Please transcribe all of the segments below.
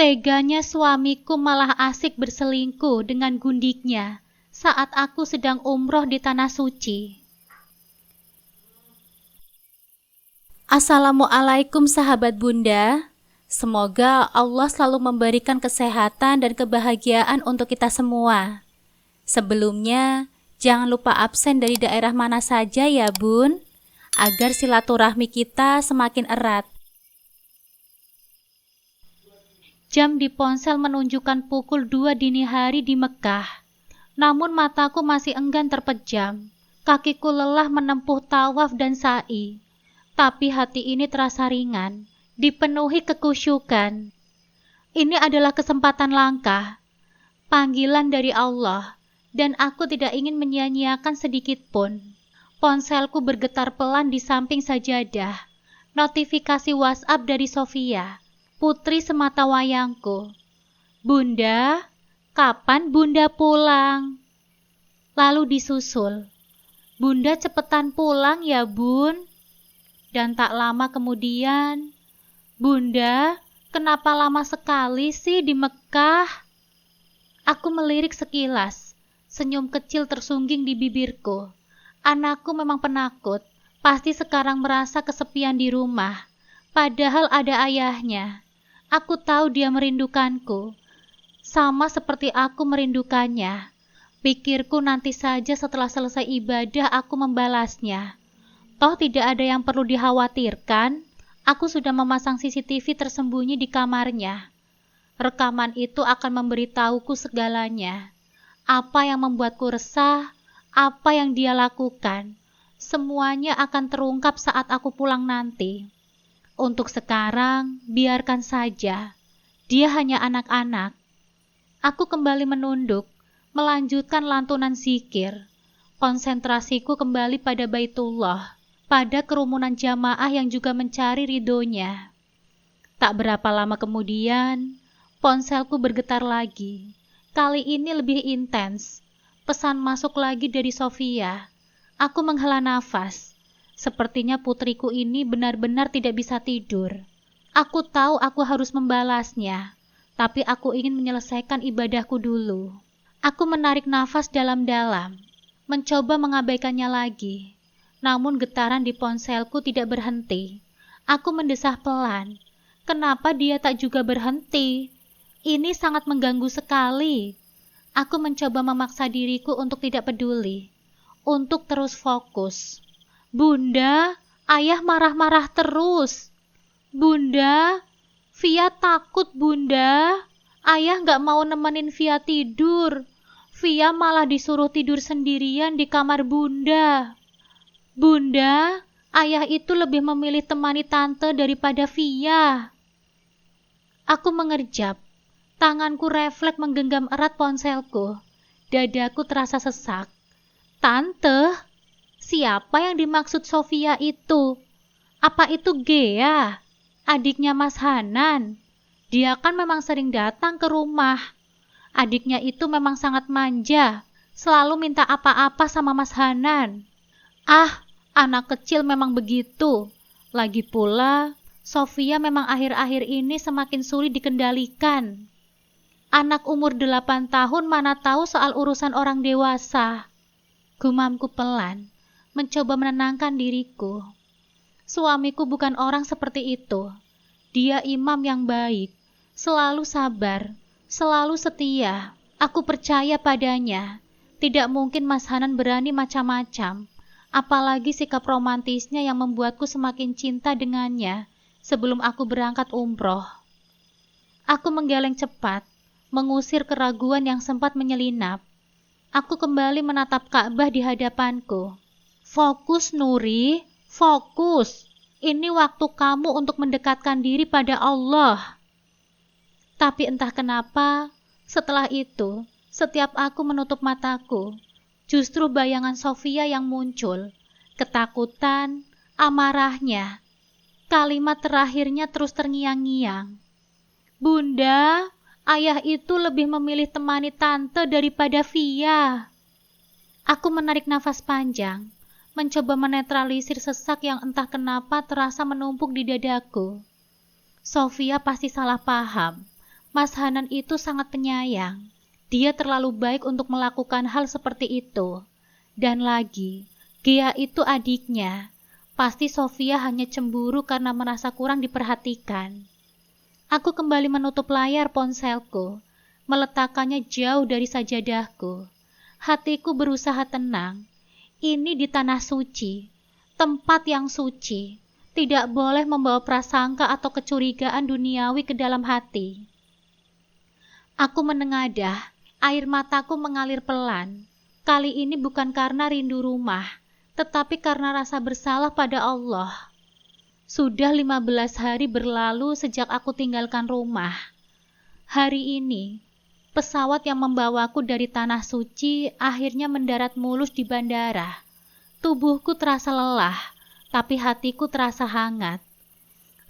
Teganya suamiku malah asik berselingkuh dengan gundiknya saat aku sedang umroh di Tanah Suci. Assalamualaikum sahabat Bunda. Semoga Allah selalu memberikan kesehatan dan kebahagiaan untuk kita semua. Sebelumnya, jangan lupa absen dari daerah mana saja ya Bun, agar silaturahmi kita semakin erat. Jam di ponsel menunjukkan pukul 2 dini hari di Mekah. Namun mataku masih enggan terpejam. Kakiku lelah menempuh tawaf dan sa'i. Tapi hati ini terasa ringan, dipenuhi kekusyukan. Ini adalah kesempatan langka, panggilan dari Allah, dan aku tidak ingin menyia-nyiakan sedikit pun. Ponselku bergetar pelan di samping sajadah. Notifikasi WhatsApp dari Sofia, putri semata wayangku. Bunda, kapan Bunda pulang? Lalu disusul, Bunda cepetan pulang ya Bun. Dan tak lama kemudian, Bunda, kenapa lama sekali sih di Mekah? Aku melirik sekilas, senyum kecil tersungging di bibirku. Anakku memang penakut, pasti sekarang merasa kesepian di rumah. Padahal ada ayahnya. Aku tahu dia merindukanku, sama seperti aku merindukannya. Pikirku nanti saja setelah selesai ibadah aku membalasnya. Toh tidak ada yang perlu dikhawatirkan. Aku sudah memasang CCTV tersembunyi di kamarnya. Rekaman itu akan memberitahuku segalanya. Apa yang membuatku resah, apa yang dia lakukan, semuanya akan terungkap saat aku pulang nanti. Untuk sekarang, biarkan saja. Dia hanya anak-anak. Aku kembali menunduk, melanjutkan lantunan zikir. Konsentrasiku kembali pada Baitullah, pada kerumunan jamaah yang juga mencari ridhonya. Tak berapa lama kemudian, ponselku bergetar lagi. Kali ini lebih intens. Pesan masuk lagi dari Sofia. Aku menghela nafas. Sepertinya putriku ini benar-benar tidak bisa tidur. Aku tahu aku harus membalasnya, tapi aku ingin menyelesaikan ibadahku dulu. Aku menarik nafas dalam-dalam, mencoba mengabaikannya lagi. Namun getaran di ponselku tidak berhenti. Aku mendesah pelan. Kenapa dia tak juga berhenti? Ini sangat mengganggu sekali. Aku mencoba memaksa diriku untuk tidak peduli, untuk terus fokus. Bunda, ayah marah-marah terus. Bunda, Via takut Bunda. Ayah gak mau nemenin Via tidur. Via malah disuruh tidur sendirian di kamar Bunda. Bunda, ayah itu lebih memilih temani tante daripada Via. Aku mengerjap. Tanganku refleks menggenggam erat ponselku. Dadaku terasa sesak. Tante? Siapa yang dimaksud Sofia itu? Apa itu Gea? Adiknya Mas Hanan? Dia kan memang sering datang ke rumah. Adiknya itu memang sangat manja. Selalu minta apa-apa sama Mas Hanan. Ah, anak kecil memang begitu. Lagi pula, Sofia memang akhir-akhir ini semakin sulit dikendalikan. Anak umur 8 tahun mana tahu soal urusan orang dewasa. Gumamku pelan, mencoba menenangkan diriku. Suamiku bukan orang seperti itu. Dia imam yang baik, selalu sabar, selalu setia. Aku percaya padanya. Tidak mungkin Mas Hanan berani macam-macam. Apalagi sikap romantisnya yang membuatku semakin cinta dengannya sebelum aku berangkat umroh. Aku menggeleng cepat, mengusir keraguan yang sempat menyelinap. Aku kembali menatap Ka'bah di hadapanku. Fokus Nuri, fokus. Ini waktu kamu untuk mendekatkan diri pada Allah. Tapi entah kenapa, setelah itu, setiap aku menutup mataku, justru bayangan Sofia yang muncul, ketakutan, amarahnya. Kalimat terakhirnya terus terngiang-ngiang. Bunda, ayah itu lebih memilih temani tante daripada Via. Aku menarik nafas panjang, mencoba menetralisir sesak yang entah kenapa terasa menumpuk di dadaku. Sofia pasti salah paham. Mas Hanan itu sangat penyayang. Dia terlalu baik untuk melakukan hal seperti itu. Dan lagi, Gea itu adiknya. Pasti Sofia hanya cemburu karena merasa kurang diperhatikan. Aku kembali menutup layar ponselku, meletakkannya jauh dari sajadahku. Hatiku berusaha tenang. Ini di tanah suci, tempat yang suci. Tidak boleh membawa prasangka atau kecurigaan duniawi ke dalam hati. Aku menengadah, air mataku mengalir pelan. Kali ini bukan karena rindu rumah, tetapi karena rasa bersalah pada Allah. Sudah 15 hari berlalu sejak aku tinggalkan rumah. Hari ini, pesawat yang membawaku dari tanah suci akhirnya mendarat mulus di bandara. Tubuhku terasa lelah, tapi hatiku terasa hangat.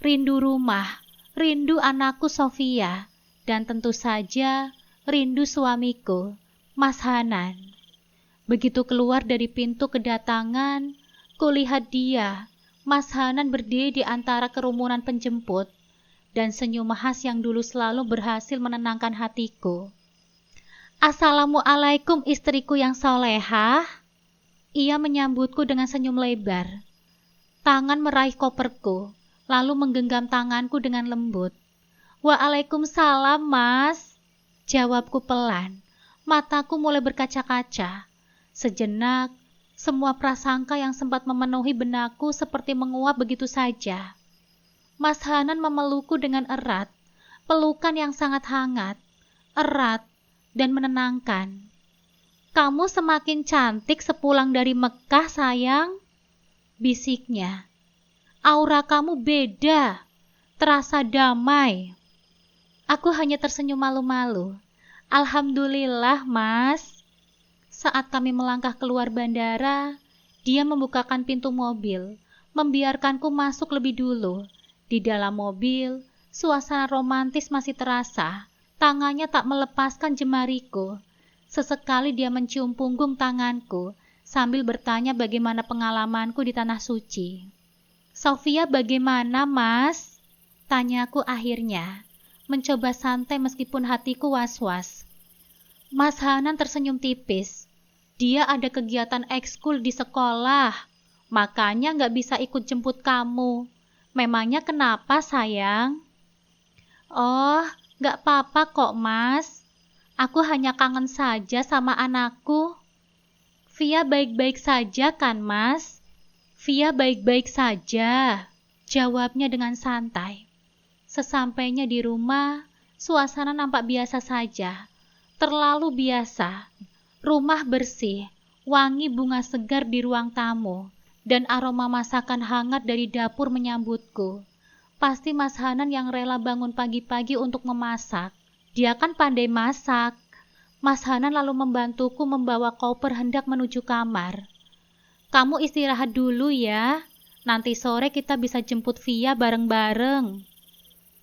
Rindu rumah, rindu anakku Sofia, dan tentu saja rindu suamiku, Mas Hanan. Begitu keluar dari pintu kedatangan, kulihat dia, Mas Hanan berdiri di antara kerumunan penjemput, dan senyum khas yang dulu selalu berhasil menenangkan hatiku. Assalamualaikum istriku yang solehah. Ia menyambutku dengan senyum lebar. Tangan meraih koperku, lalu menggenggam tanganku dengan lembut. Waalaikumsalam, Mas. Jawabku pelan. Mataku mulai berkaca-kaca. Sejenak, semua prasangka yang sempat memenuhi benakku seperti menguap begitu saja. Mas Hanan memelukku dengan erat, pelukan yang sangat hangat, erat, dan menenangkan. Kamu semakin cantik sepulang dari Mekah, sayang. Bisiknya. Aura kamu beda, terasa damai. Aku hanya tersenyum malu-malu. Alhamdulillah, Mas. Saat kami melangkah keluar bandara, dia membukakan pintu mobil, membiarkanku masuk lebih dulu. Di dalam mobil, suasana romantis masih terasa. Tangannya tak melepaskan jemariku. Sesekali dia mencium punggung tanganku, sambil bertanya bagaimana pengalamanku di tanah suci. Sofia bagaimana, Mas? Tanyaku akhirnya, mencoba santai meskipun hatiku was-was. Mas Hanan tersenyum tipis. Dia ada kegiatan ekskul di sekolah, makanya gak bisa ikut jemput kamu. Memangnya kenapa, sayang? Oh, gak apa-apa kok, Mas. Aku hanya kangen saja sama anakku. Via baik-baik saja kan, Mas? Via baik-baik saja, jawabnya dengan santai. Sesampainya di rumah, suasana nampak biasa saja. Terlalu biasa. Rumah bersih, wangi bunga segar di ruang tamu, dan aroma masakan hangat dari dapur menyambutku. Pasti Mas Hanan yang rela bangun pagi-pagi untuk memasak. Dia kan pandai masak. Mas Hanan lalu membantuku membawa koper hendak menuju kamar. Kamu istirahat dulu ya. Nanti sore kita bisa jemput Via bareng-bareng.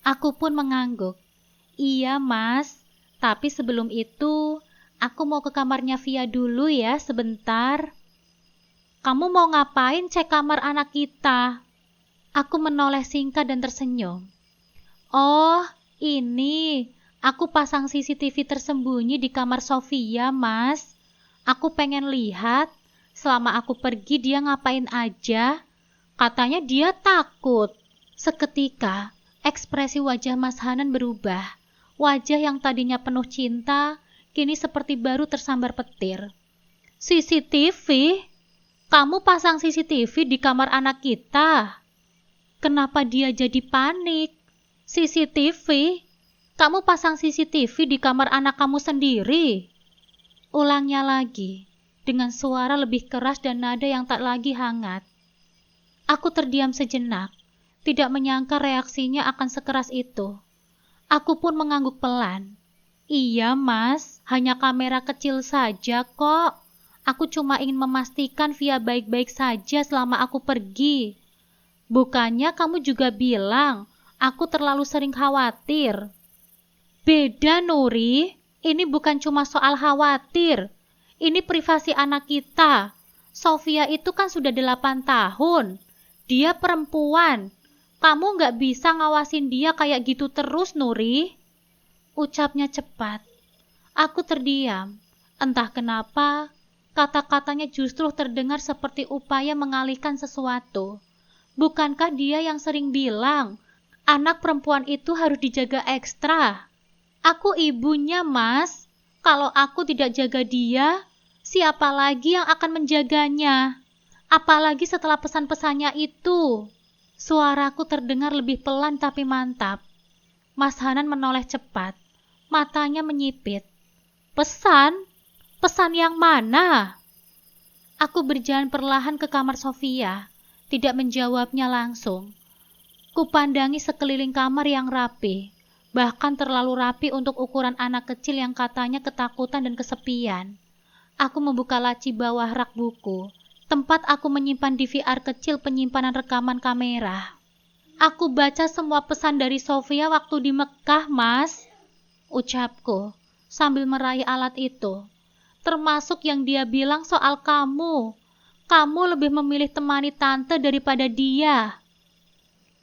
Aku pun mengangguk. Iya, Mas. Tapi sebelum itu, aku mau ke kamarnya Via dulu ya sebentar. Kamu mau ngapain cek kamar anak kita? Aku menoleh singkat dan tersenyum. Oh, ini. Aku pasang CCTV tersembunyi di kamar Sofia, Mas. Aku pengen lihat, selama aku pergi dia ngapain aja. Katanya dia takut. Seketika, ekspresi wajah Mas Hanan berubah. Wajah yang tadinya penuh cinta, kini seperti baru tersambar petir. CCTV? Kamu pasang CCTV di kamar anak kita? Kenapa dia jadi panik? CCTV? Kamu pasang CCTV di kamar anak kamu sendiri? Ulangnya lagi, dengan suara lebih keras dan nada yang tak lagi hangat. Aku terdiam sejenak, tidak menyangka reaksinya akan sekeras itu. Aku pun mengangguk pelan. Iya, Mas, hanya kamera kecil saja kok. Aku cuma ingin memastikan Via baik-baik saja selama aku pergi. Bukannya kamu juga bilang, aku terlalu sering khawatir. Beda, Nuri. Ini bukan cuma soal khawatir. Ini privasi anak kita. Sofia itu kan sudah 8 tahun. Dia perempuan. Kamu nggak bisa ngawasin dia kayak gitu terus, Nuri. Ucapnya cepat. Aku terdiam. Entah kenapa, kata-katanya justru terdengar seperti upaya mengalihkan sesuatu. Bukankah dia yang sering bilang, anak perempuan itu harus dijaga ekstra? Aku ibunya, Mas. Kalau aku tidak jaga dia, siapa lagi yang akan menjaganya? Apalagi setelah pesan-pesannya itu. Suaraku terdengar lebih pelan tapi mantap. Mas Hanan menoleh cepat. Matanya menyipit. Pesan? Pesan yang mana? Aku berjalan perlahan ke kamar Sofia, tidak menjawabnya langsung. Kupandangi sekeliling kamar yang rapi, bahkan terlalu rapi untuk ukuran anak kecil yang katanya ketakutan dan kesepian. Aku membuka laci bawah rak buku, tempat aku menyimpan DVR kecil penyimpanan rekaman kamera. Aku baca semua pesan dari Sofia waktu di Mekah, Mas, ucapku, sambil meraih alat itu. Termasuk yang dia bilang soal kamu. Kamu lebih memilih temani tante daripada dia.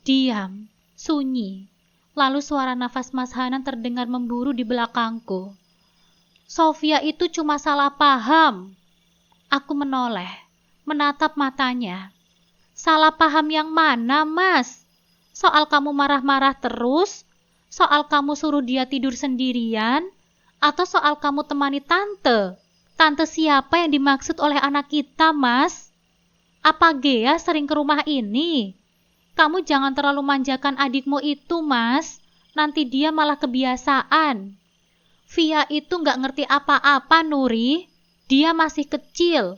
Diam, sunyi. Lalu suara nafas Mas Hanan terdengar memburu di belakangku. Sofia itu cuma salah paham. Aku menoleh, menatap matanya. Salah paham yang mana, Mas? Soal kamu marah-marah terus? Soal kamu suruh dia tidur sendirian? Atau soal kamu temani tante? Tante siapa yang dimaksud oleh anak kita, Mas? Apa Gea sering ke rumah ini? Kamu jangan terlalu manjakan adikmu itu, Mas. Nanti dia malah kebiasaan. Via itu nggak ngerti apa-apa, Nuri. Dia masih kecil.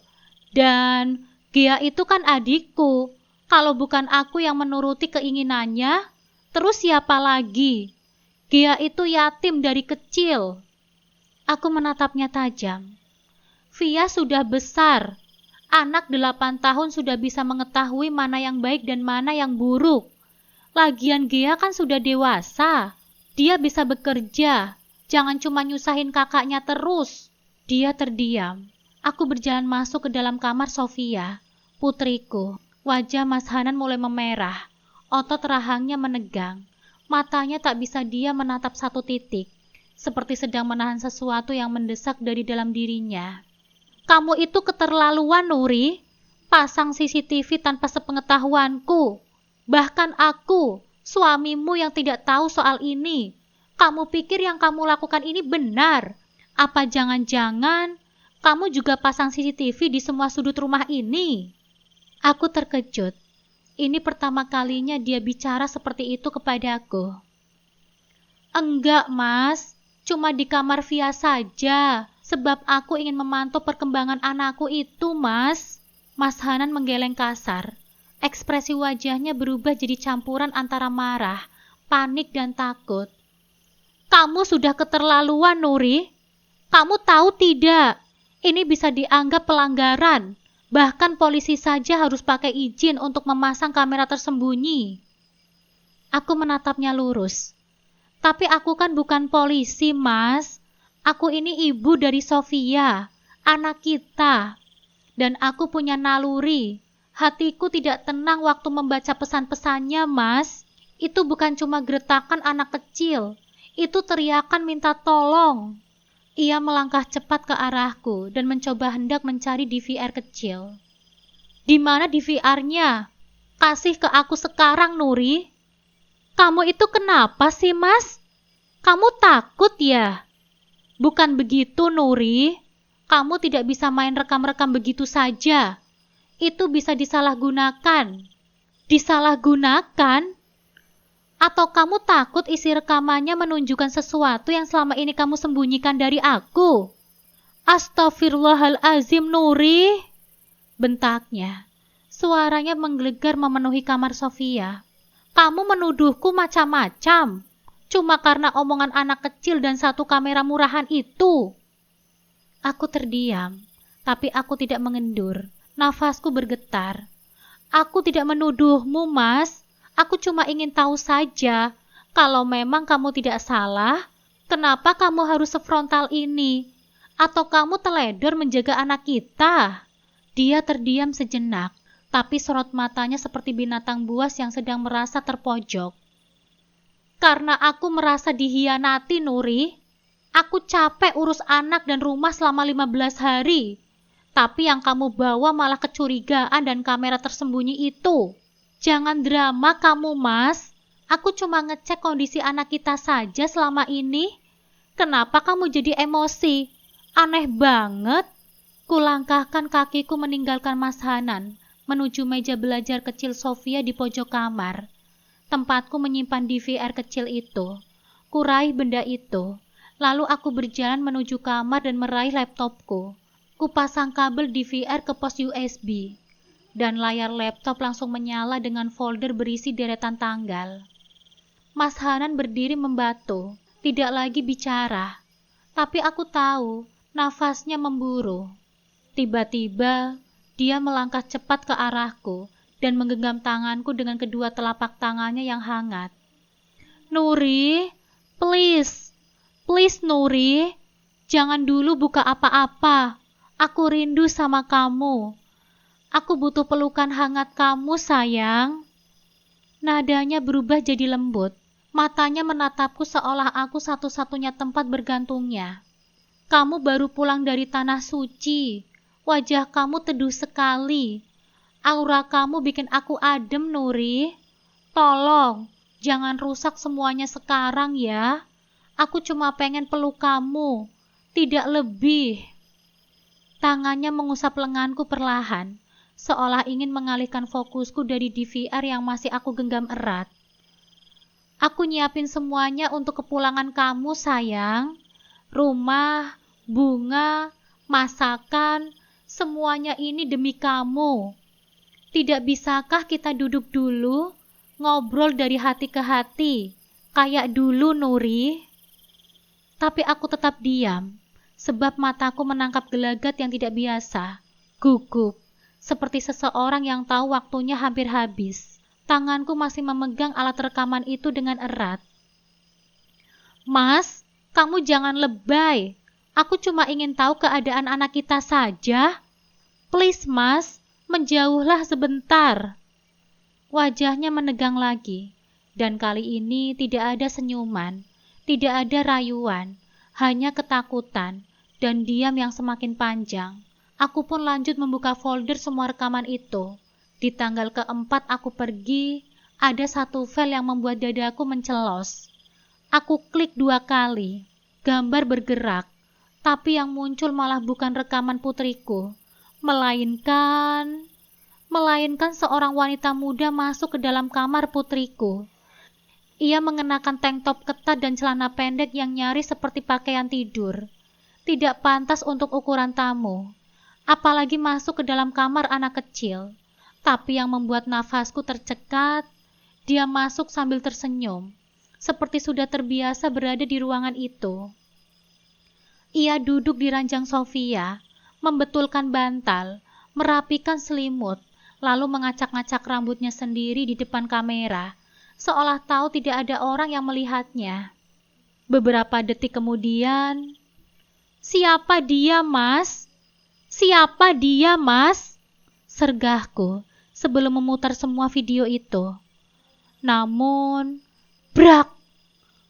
Dan Gea itu kan adikku. Kalau bukan aku yang menuruti keinginannya, terus siapa lagi? Gea itu yatim dari kecil. Aku menatapnya tajam. Via sudah besar. Anak 8 tahun sudah bisa mengetahui mana yang baik dan mana yang buruk. Lagian Gea kan sudah dewasa. Dia bisa bekerja. Jangan cuma nyusahin kakaknya terus. Dia terdiam. Aku berjalan masuk ke dalam kamar Sofia, putriku. Wajah Mas Hanan mulai memerah. Otot rahangnya menegang. Matanya tak bisa dia menatap satu titik. Seperti sedang menahan sesuatu yang mendesak dari dalam dirinya. Kamu itu keterlaluan, Nuri. Pasang CCTV tanpa sepengetahuanku. Bahkan aku, suamimu yang tidak tahu soal ini. Kamu pikir yang kamu lakukan ini benar? Apa jangan-jangan kamu juga pasang CCTV di semua sudut rumah ini? Aku terkejut. Ini pertama kalinya dia bicara seperti itu kepadaku. Enggak, Mas. Cuma di kamar Via saja. Sebab aku ingin memantau perkembangan anakku itu, Mas. Mas Hanan menggeleng kasar. Ekspresi wajahnya berubah jadi campuran antara marah, panik, dan takut. Kamu sudah keterlaluan, Nuri. Kamu tahu tidak? Ini bisa dianggap pelanggaran. Bahkan polisi saja harus pakai izin untuk memasang kamera tersembunyi. Aku menatapnya lurus. Tapi aku kan bukan polisi, Mas. Aku ini ibu dari Sofia, anak kita. Dan aku punya naluri. Hatiku tidak tenang waktu membaca pesan-pesannya, Mas. Itu bukan cuma geretakan anak kecil. Itu teriakan minta tolong. Ia melangkah cepat ke arahku dan mencoba hendak mencari DVR kecil. Di mana DVR-nya? Kasih ke aku sekarang, Nuri. Kamu itu kenapa sih, Mas? Kamu takut ya? Bukan begitu, Nuri. Kamu tidak bisa main rekam-rekam begitu saja. Itu bisa disalahgunakan. Disalahgunakan? Atau kamu takut isi rekamannya menunjukkan sesuatu yang selama ini kamu sembunyikan dari aku? Astaghfirullahalazim, Nuri. Bentaknya. Suaranya menggelegar memenuhi kamar Sofia. Kamu menuduhku macam-macam. Cuma karena omongan anak kecil dan satu kamera murahan itu. Aku terdiam, tapi aku tidak mengendur. Nafasku bergetar. Aku tidak menuduhmu, Mas. Aku cuma ingin tahu saja. Kalau memang kamu tidak salah, kenapa kamu harus sefrontal ini? Atau kamu teledor menjaga anak kita? Dia terdiam sejenak, tapi sorot matanya seperti binatang buas yang sedang merasa terpojok. Karena aku merasa dihianati, Nuri. Aku capek urus anak dan rumah selama 15 hari. Tapi yang kamu bawa malah kecurigaan dan kamera tersembunyi itu. Jangan drama kamu, Mas. Aku cuma ngecek kondisi anak kita saja selama ini. Kenapa kamu jadi emosi? Aneh banget. Kulangkahkan kakiku meninggalkan Mas Hanan, menuju meja belajar kecil Sofia di pojok kamar. Tempatku menyimpan DVR kecil itu. Kuraih benda itu. Lalu aku berjalan menuju kamar dan meraih laptopku. Kupasang kabel DVR ke pos USB. Dan layar laptop langsung menyala dengan folder berisi deretan tanggal. Mas Hanan berdiri membatu, tidak lagi bicara. Tapi aku tahu, nafasnya memburu. Tiba-tiba, dia melangkah cepat ke arahku dan menggenggam tanganku dengan kedua telapak tangannya yang hangat. Nuri, please. Please, Nuri. Jangan dulu buka apa-apa. Aku rindu sama kamu. Aku butuh pelukan hangat kamu, sayang. Nadanya berubah jadi lembut. Matanya menatapku seolah aku satu-satunya tempat bergantungnya. Kamu baru pulang dari tanah suci. Wajah kamu teduh sekali. Aura kamu bikin aku adem, Nuri. Tolong, jangan rusak semuanya sekarang ya. Aku cuma pengen peluk kamu, tidak lebih. Tangannya mengusap lenganku perlahan, seolah ingin mengalihkan fokusku dari DVR yang masih aku genggam erat. Aku nyiapin semuanya untuk kepulangan kamu, sayang. Rumah, bunga, masakan, semuanya ini demi kamu. Tidak bisakah kita duduk dulu, ngobrol dari hati ke hati, kayak dulu, Nuri? Tapi aku tetap diam, sebab mataku menangkap gelagat yang tidak biasa, gugup, seperti seseorang yang tahu waktunya hampir habis. Tanganku masih memegang alat rekaman itu dengan erat. Mas, kamu jangan lebay. Aku cuma ingin tahu keadaan anak kita saja. Please, Mas, menjauhlah sebentar. Wajahnya menegang lagi, dan kali ini tidak ada senyuman, tidak ada rayuan, hanya ketakutan dan diam yang semakin panjang. Aku pun lanjut membuka folder semua rekaman itu. Di tanggal keempat aku pergi, ada satu file yang membuat dadaku mencelos. Aku klik 2 kali, gambar bergerak, tapi yang muncul malah bukan rekaman putriku, melainkan seorang wanita muda masuk ke dalam kamar putriku. Ia mengenakan tank top ketat dan celana pendek yang nyaris seperti pakaian tidur. Tidak pantas untuk ukuran tamu, apalagi masuk ke dalam kamar anak kecil. Tapi yang membuat nafasku tercekat, dia masuk sambil tersenyum, seperti sudah terbiasa berada di ruangan itu. Ia duduk di ranjang Sofia, membetulkan bantal, merapikan selimut, lalu mengacak-ngacak rambutnya sendiri di depan kamera, seolah tahu tidak ada orang yang melihatnya. Beberapa detik kemudian, "Siapa dia, Mas? Siapa dia, Mas?" sergahku sebelum memutar semua video itu. Namun, brak!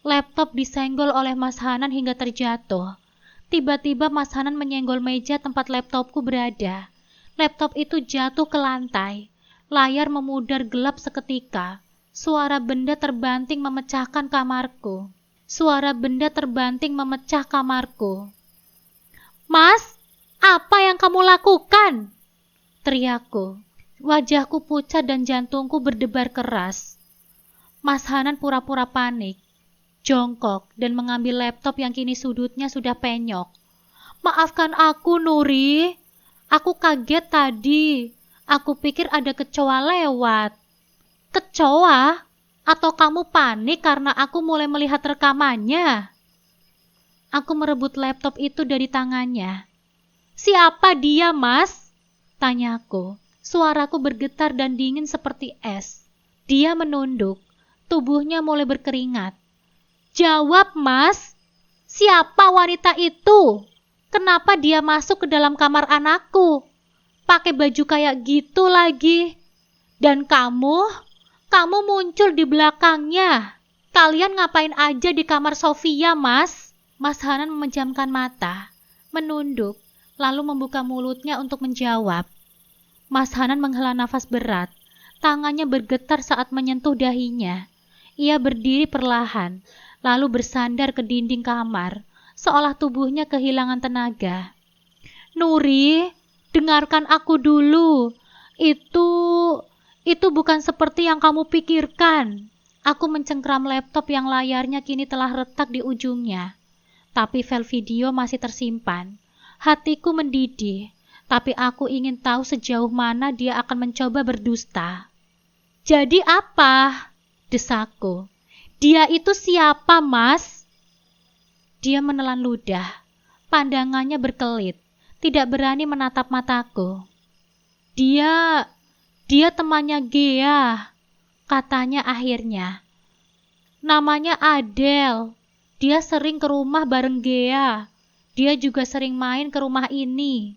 Laptop disenggol oleh Mas Hanan hingga terjatuh. Tiba-tiba Mas Hanan menyenggol meja tempat laptopku berada. Laptop itu jatuh ke lantai. Layar memudar gelap seketika. Suara benda terbanting memecahkan kamarku. Suara benda terbanting memecah kamarku. "Mas, apa yang kamu lakukan?" teriakku. Wajahku pucat dan jantungku berdebar keras. Mas Hanan pura-pura panik, jongkok dan mengambil laptop yang kini sudutnya sudah penyok. "Maafkan aku, Nuri. Aku kaget tadi. Aku pikir ada kecoa lewat." "Kecoa? Atau kamu panik karena aku mulai melihat rekamannya?" Aku merebut laptop itu dari tangannya. "Siapa dia, Mas?" tanyaku. Suaraku bergetar dan dingin seperti es. Dia menunduk, tubuhnya mulai berkeringat. "Jawab, Mas. Siapa wanita itu? Kenapa dia masuk ke dalam kamar anakku? Pakai baju kayak gitu lagi. Dan kamu muncul di belakangnya." Kalian ngapain aja di kamar Sofia, Mas? Mas Hanan memejamkan mata, menunduk, lalu membuka mulutnya untuk menjawab. Mas Hanan menghela nafas berat, tangannya bergetar saat menyentuh dahinya. Ia berdiri perlahan, lalu bersandar ke dinding kamar, seolah tubuhnya kehilangan tenaga. Nuri, dengarkan aku dulu. Itu bukan seperti yang kamu pikirkan. Aku mencengkram laptop yang layarnya kini telah retak di ujungnya. Tapi file video masih tersimpan. Hatiku mendidih, tapi aku ingin tahu sejauh mana dia akan mencoba berdusta. Jadi apa? Desakku. Dia itu siapa, Mas? Dia menelan ludah. Pandangannya berkelit, tidak berani menatap mataku. Dia temannya Gea, katanya akhirnya. Namanya Adele. Dia sering ke rumah bareng Gea. Dia juga sering main ke rumah ini.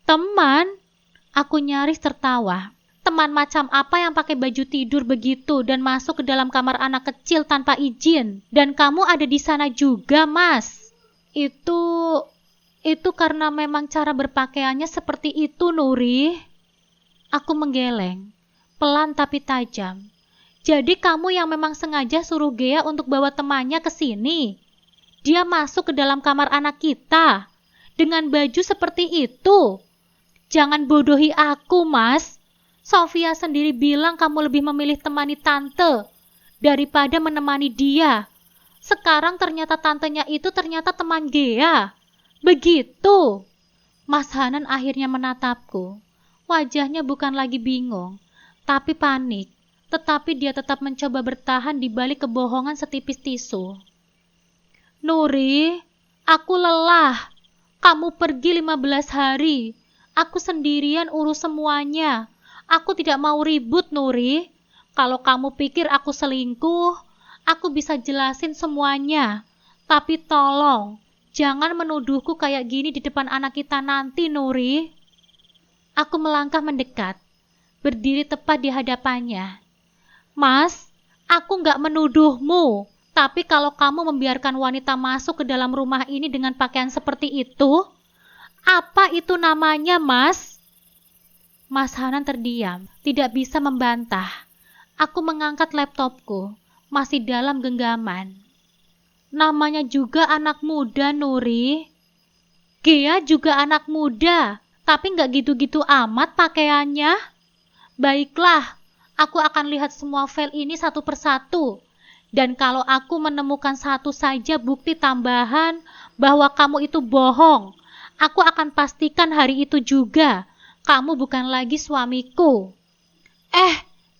Teman? Aku nyaris tertawa. Teman macam apa yang pakai baju tidur begitu dan masuk ke dalam kamar anak kecil tanpa izin? Dan kamu ada di sana juga, Mas? Itu karena memang cara berpakaiannya seperti itu, Nuri. Aku menggeleng, pelan tapi tajam. Jadi kamu yang memang sengaja suruh Gea untuk bawa temannya ke sini? Dia masuk ke dalam kamar anak kita dengan baju seperti itu. Jangan bodohi aku, Mas. Sofia sendiri bilang kamu lebih memilih temani tante daripada menemani dia. Sekarang ternyata tantenya itu ternyata teman Gea. Begitu. Mas Hanan akhirnya menatapku. Wajahnya bukan lagi bingung, tapi panik. Tetapi dia tetap mencoba bertahan di balik kebohongan setipis tisu. Nuri, aku lelah. Kamu pergi 15 hari. Aku sendirian urus semuanya. Aku tidak mau ribut, Nuri. Kalau kamu pikir aku selingkuh, aku bisa jelasin semuanya. Tapi tolong, jangan menuduhku kayak gini di depan anak kita nanti, Nuri. Aku melangkah mendekat, berdiri tepat di hadapannya. Mas, aku nggak menuduhmu, tapi kalau kamu membiarkan wanita masuk ke dalam rumah ini dengan pakaian seperti itu, apa itu namanya, Mas? Mas Hanan terdiam, tidak bisa membantah. Aku mengangkat laptopku, masih dalam genggaman. Namanya juga anak muda, Nuri. Gea juga anak muda. Tapi nggak gitu-gitu amat pakaiannya. Baiklah, aku akan lihat semua file ini satu persatu. Dan kalau aku menemukan satu saja bukti tambahan bahwa kamu itu bohong, aku akan pastikan hari itu juga kamu bukan lagi suamiku.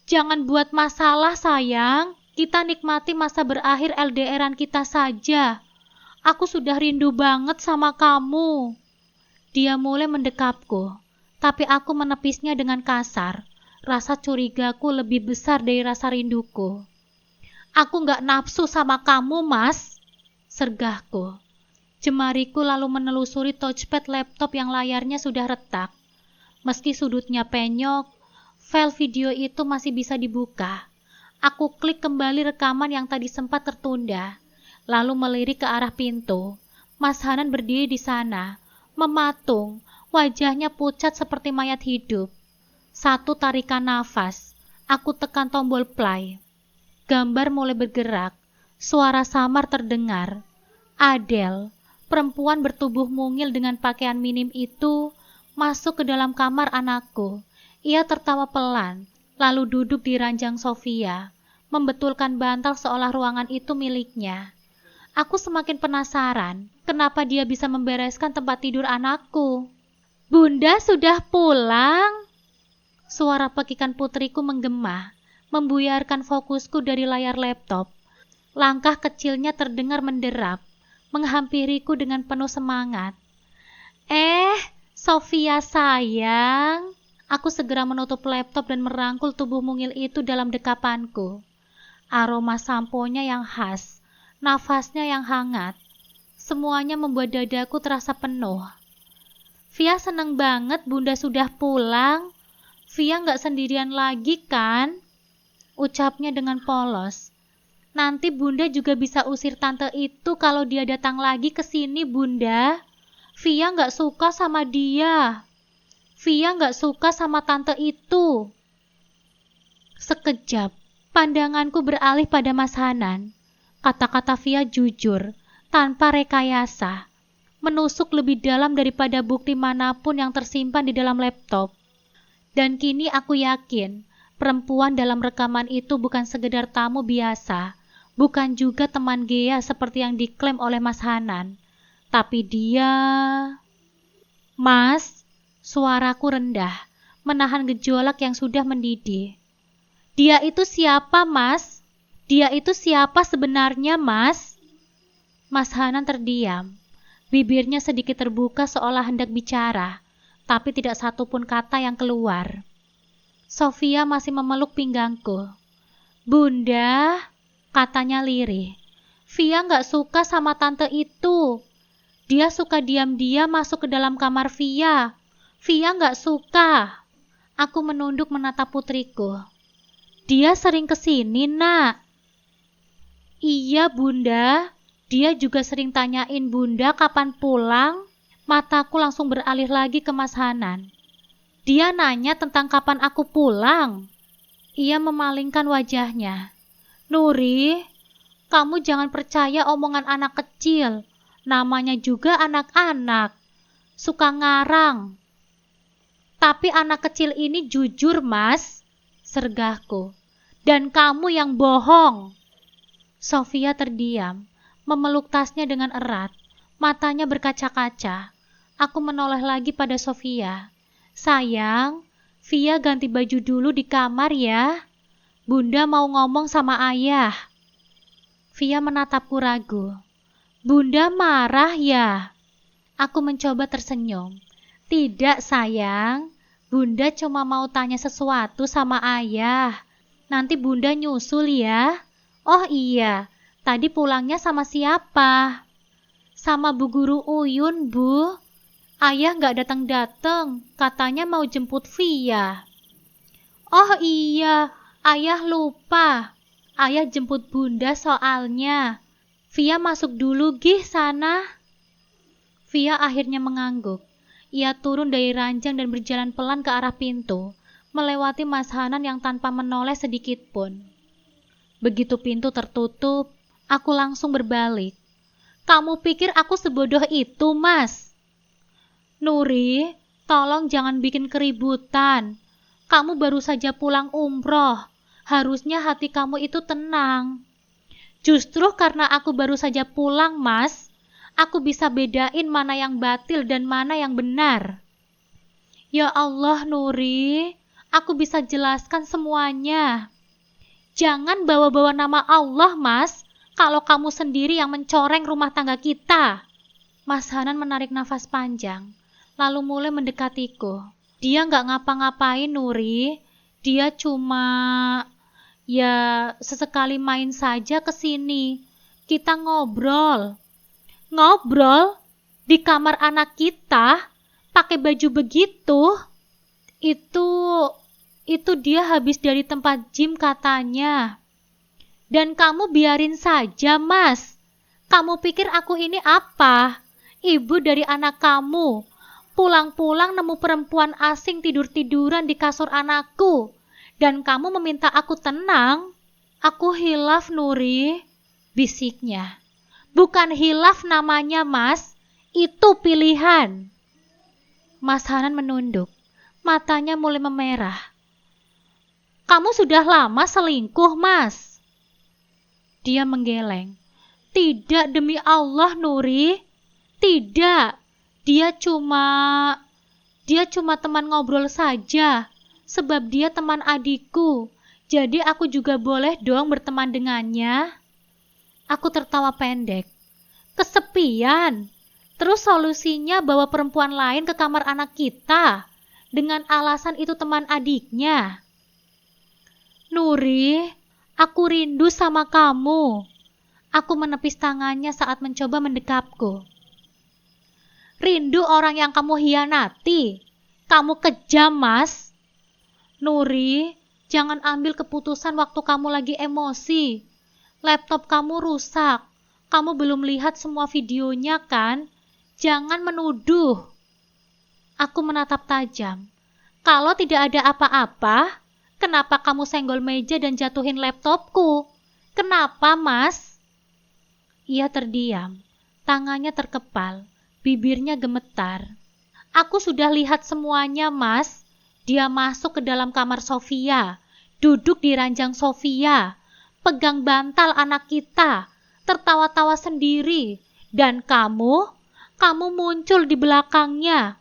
Jangan buat masalah, sayang. Kita nikmati masa berakhir LDR-an kita saja. Aku sudah rindu banget sama kamu. Dia mulai mendekapku, tapi aku menepisnya dengan kasar. Rasa curigaku lebih besar dari rasa rinduku. Aku gak nafsu sama kamu, Mas, sergahku. Jemariku lalu menelusuri touchpad laptop yang layarnya sudah retak. Meski sudutnya penyok, file video itu masih bisa dibuka. Aku klik kembali rekaman yang tadi sempat tertunda, lalu melirik ke arah pintu. Mas Hanan berdiri di sana, mematung, wajahnya pucat seperti mayat hidup. Satu tarikan nafas, aku tekan tombol play. Gambar mulai bergerak, suara samar terdengar. Adele, perempuan bertubuh mungil dengan pakaian minim itu, masuk ke dalam kamar anakku. Ia tertawa pelan, lalu duduk di ranjang Sofia, membetulkan bantal seolah ruangan itu miliknya. Aku semakin penasaran, kenapa dia bisa membereskan tempat tidur anakku. Bunda sudah pulang? Suara pekikan putriku menggema, membuyarkan fokusku dari layar laptop. Langkah kecilnya terdengar menderap, menghampiriku dengan penuh semangat. Sofia sayang. Aku segera menutup laptop dan merangkul tubuh mungil itu dalam dekapanku. Aroma samponya yang khas, nafasnya yang hangat, semuanya membuat dadaku terasa penuh. Via seneng banget Bunda sudah pulang. Via nggak sendirian lagi kan? Ucapnya dengan polos. Nanti Bunda juga bisa usir tante itu kalau dia datang lagi ke sini, Bunda. Via nggak suka sama dia. Via nggak suka sama tante itu. Sekejap, pandanganku beralih pada Mas Hanan. Kata-kata Via jujur, tanpa rekayasa, menusuk lebih dalam daripada bukti manapun yang tersimpan di dalam laptop. Dan kini aku yakin, perempuan dalam rekaman itu bukan sekedar tamu biasa, bukan juga teman Gea seperti yang diklaim oleh Mas Hanan. Tapi dia... Mas, suaraku rendah, menahan gejolak yang sudah mendidih. Dia itu siapa, Mas? Dia itu siapa sebenarnya, Mas? Mas Hanan terdiam. Bibirnya sedikit terbuka seolah hendak bicara, tapi tidak satupun kata yang keluar. Sofia masih memeluk pinggangku. Bunda, katanya lirih. Via nggak suka sama tante itu. Dia suka diam-diam masuk ke dalam kamar Via. Via nggak suka. Aku menunduk menatap putriku. Dia sering kesini, Nak. Iya, Bunda. Dia juga sering tanyain Bunda kapan pulang. Mataku langsung beralih lagi ke Mas Hanan. Dia nanya tentang kapan aku pulang. Ia memalingkan wajahnya. Nuri, kamu jangan percaya omongan anak kecil. Namanya juga anak-anak. Suka ngarang. Tapi anak kecil ini jujur, Mas, sergahku. Dan kamu yang bohong. Sofia terdiam, memeluk tasnya dengan erat. Matanya berkaca-kaca. Aku menoleh lagi pada Sofia. Sayang, Via ganti baju dulu di kamar ya. Bunda mau ngomong sama ayah. Via menatapku ragu. Bunda marah ya? Aku mencoba tersenyum. Tidak, sayang. Bunda cuma mau tanya sesuatu sama ayah. Nanti Bunda nyusul ya. Oh iya, tadi pulangnya sama siapa? Sama Bu Guru Uyun, Bu. Ayah nggak datang-datang, katanya mau jemput Via. Oh iya, ayah lupa. Ayah jemput Bunda soalnya. Via masuk dulu gih sana. Via akhirnya mengangguk. Ia turun dari ranjang dan berjalan pelan ke arah pintu, melewati Mas Hanan yang tanpa menoleh sedikit pun. Begitu pintu tertutup, aku langsung berbalik. Kamu pikir aku sebodoh itu, Mas? Nuri, tolong jangan bikin keributan. Kamu baru saja pulang umroh. Harusnya hati kamu itu tenang. Justru karena aku baru saja pulang, Mas, aku bisa bedain mana yang batil dan mana yang benar. Ya Allah, Nuri, aku bisa jelaskan semuanya. Jangan bawa-bawa nama Allah, Mas, kalau kamu sendiri yang mencoreng rumah tangga kita. Mas Hanan menarik nafas panjang, lalu mulai mendekatiku. Dia nggak ngapa-ngapain, Nuri. Dia cuma... Ya, sesekali main saja ke sini. Kita ngobrol. Ngobrol? Di kamar anak kita? Pakai baju begitu? Itu dia habis dari tempat gym katanya. Dan kamu biarin saja, Mas. Kamu pikir aku ini apa? Ibu dari anak kamu. Pulang-pulang nemu perempuan asing tidur-tiduran di kasur anakku. Dan kamu meminta aku tenang? Aku hilaf, Nuri, bisiknya. Bukan hilaf namanya, Mas. Itu pilihan. Mas Hanan menunduk. Matanya mulai memerah. Kamu sudah lama selingkuh, Mas. Dia menggeleng. Tidak, demi Allah, Nuri. Tidak. Dia cuma teman ngobrol saja. Sebab dia teman adikku, jadi aku juga boleh dong berteman dengannya. Aku tertawa pendek. Kesepian. Terus solusinya bawa perempuan lain ke kamar anak kita, dengan alasan itu teman adiknya. Nuri, aku rindu sama kamu. Aku menepis tangannya saat mencoba mendekapku. Rindu orang yang kamu hianati. Kamu kejam, Mas. Nuri, jangan ambil keputusan waktu kamu lagi emosi. Laptop kamu rusak. Kamu belum lihat semua videonya kan? Jangan menuduh. Aku menatap tajam. Kalau tidak ada apa-apa, kenapa kamu senggol meja dan jatuhin laptopku? Kenapa, Mas? Ia terdiam. Tangannya terkepal. Bibirnya gemetar. Aku sudah lihat semuanya, Mas. Dia masuk ke dalam kamar Sofia. Duduk di ranjang Sofia. Pegang bantal anak kita. Tertawa-tawa sendiri. Dan kamu muncul di belakangnya.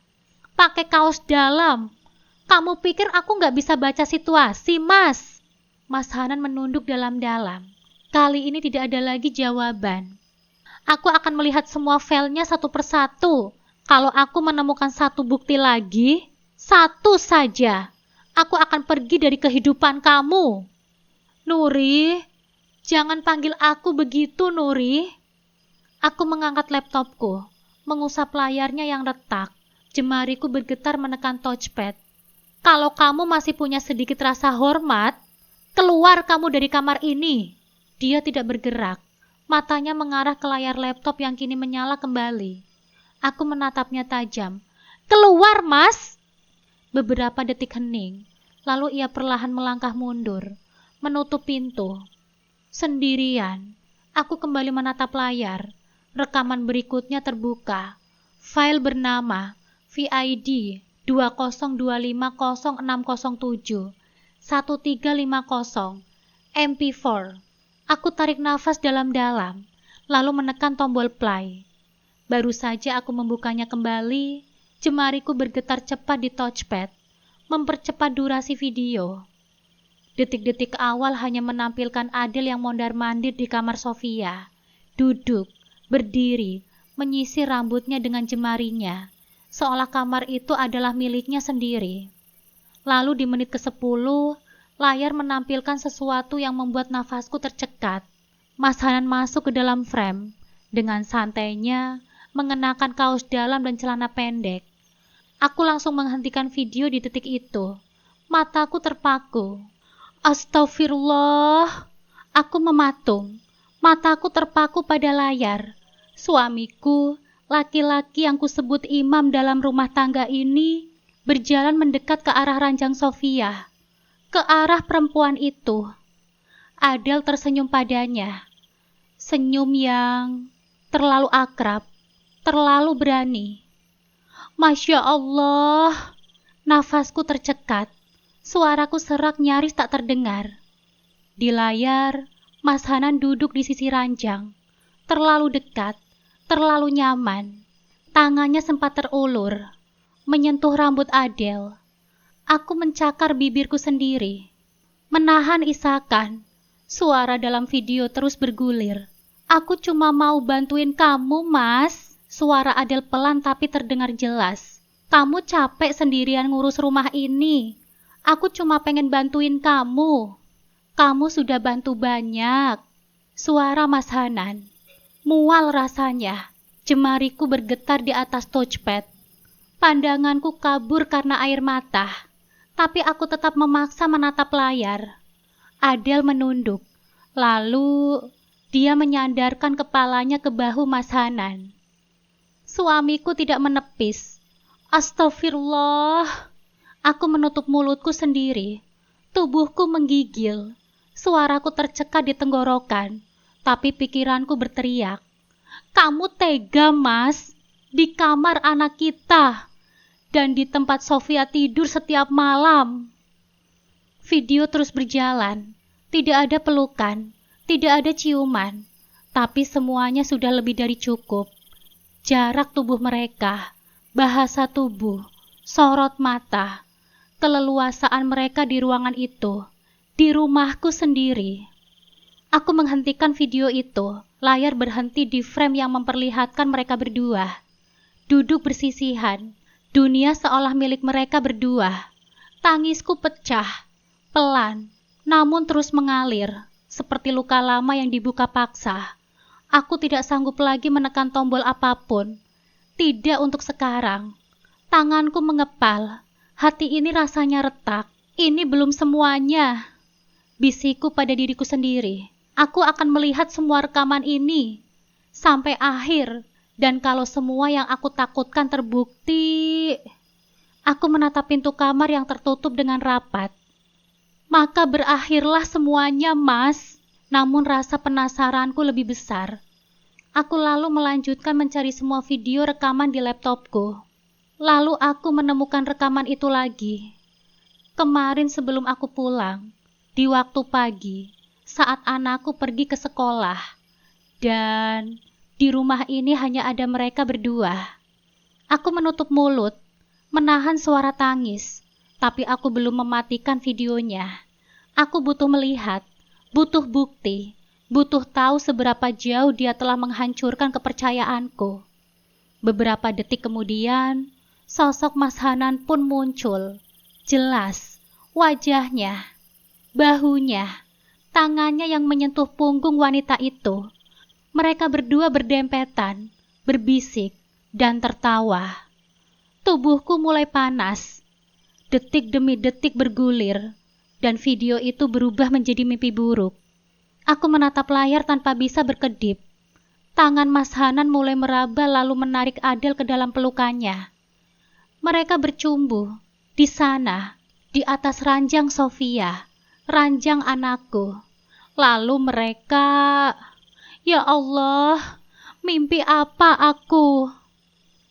Pakai kaos dalam. Kamu pikir aku nggak bisa baca situasi, Mas? Mas Hanan menunduk dalam-dalam. Kali ini tidak ada lagi jawaban. Aku akan melihat semua filenya satu persatu. Kalau aku menemukan satu bukti lagi, satu saja, aku akan pergi dari kehidupan kamu. Nuri, jangan panggil aku begitu, Nuri. Aku mengangkat laptopku, mengusap layarnya yang retak. Jemariku bergetar menekan touchpad. Kalau kamu masih punya sedikit rasa hormat, keluar kamu dari kamar ini. Dia tidak bergerak. Matanya mengarah ke layar laptop yang kini menyala kembali. Aku menatapnya tajam. Keluar, Mas! Beberapa detik hening. Lalu ia perlahan melangkah mundur, menutup pintu. Sendirian, aku kembali menatap layar. Rekaman berikutnya terbuka. File bernama VID 202500607 1350 MP4. Aku tarik nafas dalam-dalam, lalu menekan tombol play. Baru saja aku membukanya kembali, jemariku bergetar cepat di touchpad, mempercepat durasi video. Detik-detik awal hanya menampilkan Adel yang mondar-mandir di kamar Sofia, duduk, berdiri, menyisir rambutnya dengan jemarinya, seolah kamar itu adalah miliknya sendiri. Lalu di menit ke-10, layar menampilkan sesuatu yang membuat nafasku tercekat. Mas Hanan masuk ke dalam frame, dengan santainya, mengenakan kaos dalam dan celana pendek. Aku langsung menghentikan video di detik itu. Mataku terpaku. Astagfirullah. Aku mematung. Mataku terpaku pada layar. Suamiku, laki-laki yang kusebut imam dalam rumah tangga ini, berjalan mendekat ke arah ranjang Sofia. Ke arah perempuan itu. Adel tersenyum padanya. Senyum yang terlalu akrab, terlalu berani. Masya Allah, nafasku tercekat. Suaraku serak nyaris tak terdengar. Di layar, Mas Hanan duduk di sisi ranjang. Terlalu dekat, terlalu nyaman. Tangannya sempat terulur, menyentuh rambut Adel. Aku mencakar bibirku sendiri, menahan isakan. Suara dalam video terus bergulir. Aku cuma mau bantuin kamu, Mas. Suara Adel pelan tapi terdengar jelas. Kamu capek sendirian ngurus rumah ini. Aku cuma pengen bantuin kamu. Kamu sudah bantu banyak. Suara Mas Hanan. Mual rasanya. Jemariku bergetar di atas touchpad. Pandanganku kabur karena air mata. Tapi aku tetap memaksa menatap layar. Adel menunduk. Lalu dia menyandarkan kepalanya ke bahu Mas Hanan. Suamiku tidak menepis. Astagfirullah. Aku menutup mulutku sendiri. Tubuhku menggigil. Suaraku tercekat di tenggorokan. Tapi pikiranku berteriak. Kamu tega, Mas. Di kamar anak kita. Dan di tempat Sofia tidur setiap malam. Video terus berjalan. Tidak ada pelukan, tidak ada ciuman, tapi semuanya sudah lebih dari cukup. Jarak tubuh mereka, bahasa tubuh, sorot mata, keleluasaan mereka di ruangan itu, di rumahku sendiri. Aku menghentikan video itu, layar berhenti di frame yang memperlihatkan mereka berdua. Duduk bersisihan. Dunia seolah milik mereka berdua. Tangisku pecah, pelan, namun terus mengalir, seperti luka lama yang dibuka paksa. Aku tidak sanggup lagi menekan tombol apapun. Tidak untuk sekarang. Tanganku mengepal. Hati ini rasanya retak. Ini belum semuanya. Bisikku pada diriku sendiri. Aku akan melihat semua rekaman ini sampai akhir, dan kalau semua yang aku takutkan terbukti, aku menatap pintu kamar yang tertutup dengan rapat. Maka berakhirlah semuanya, Mas. Namun rasa penasaranku lebih besar. Aku lalu melanjutkan mencari semua video rekaman di laptopku. Lalu aku menemukan rekaman itu lagi. Kemarin sebelum aku pulang, di waktu pagi, saat anakku pergi ke sekolah. Dan di rumah ini hanya ada mereka berdua. Aku menutup mulut, menahan suara tangis, tapi aku belum mematikan videonya. Aku butuh melihat, butuh bukti, butuh tahu seberapa jauh dia telah menghancurkan kepercayaanku. Beberapa detik kemudian, sosok Mas Hanan pun muncul. Jelas, wajahnya, bahunya, tangannya yang menyentuh punggung wanita itu. Mereka berdua berdempetan, berbisik, dan tertawa. Tubuhku mulai panas. Detik demi detik bergulir, dan video itu berubah menjadi mimpi buruk. Aku menatap layar tanpa bisa berkedip. Tangan Mas Hanan mulai meraba lalu menarik Adel ke dalam pelukannya. Mereka bercumbu di sana, di atas ranjang Sofia, ranjang anakku. Lalu mereka... Ya Allah, mimpi apa aku?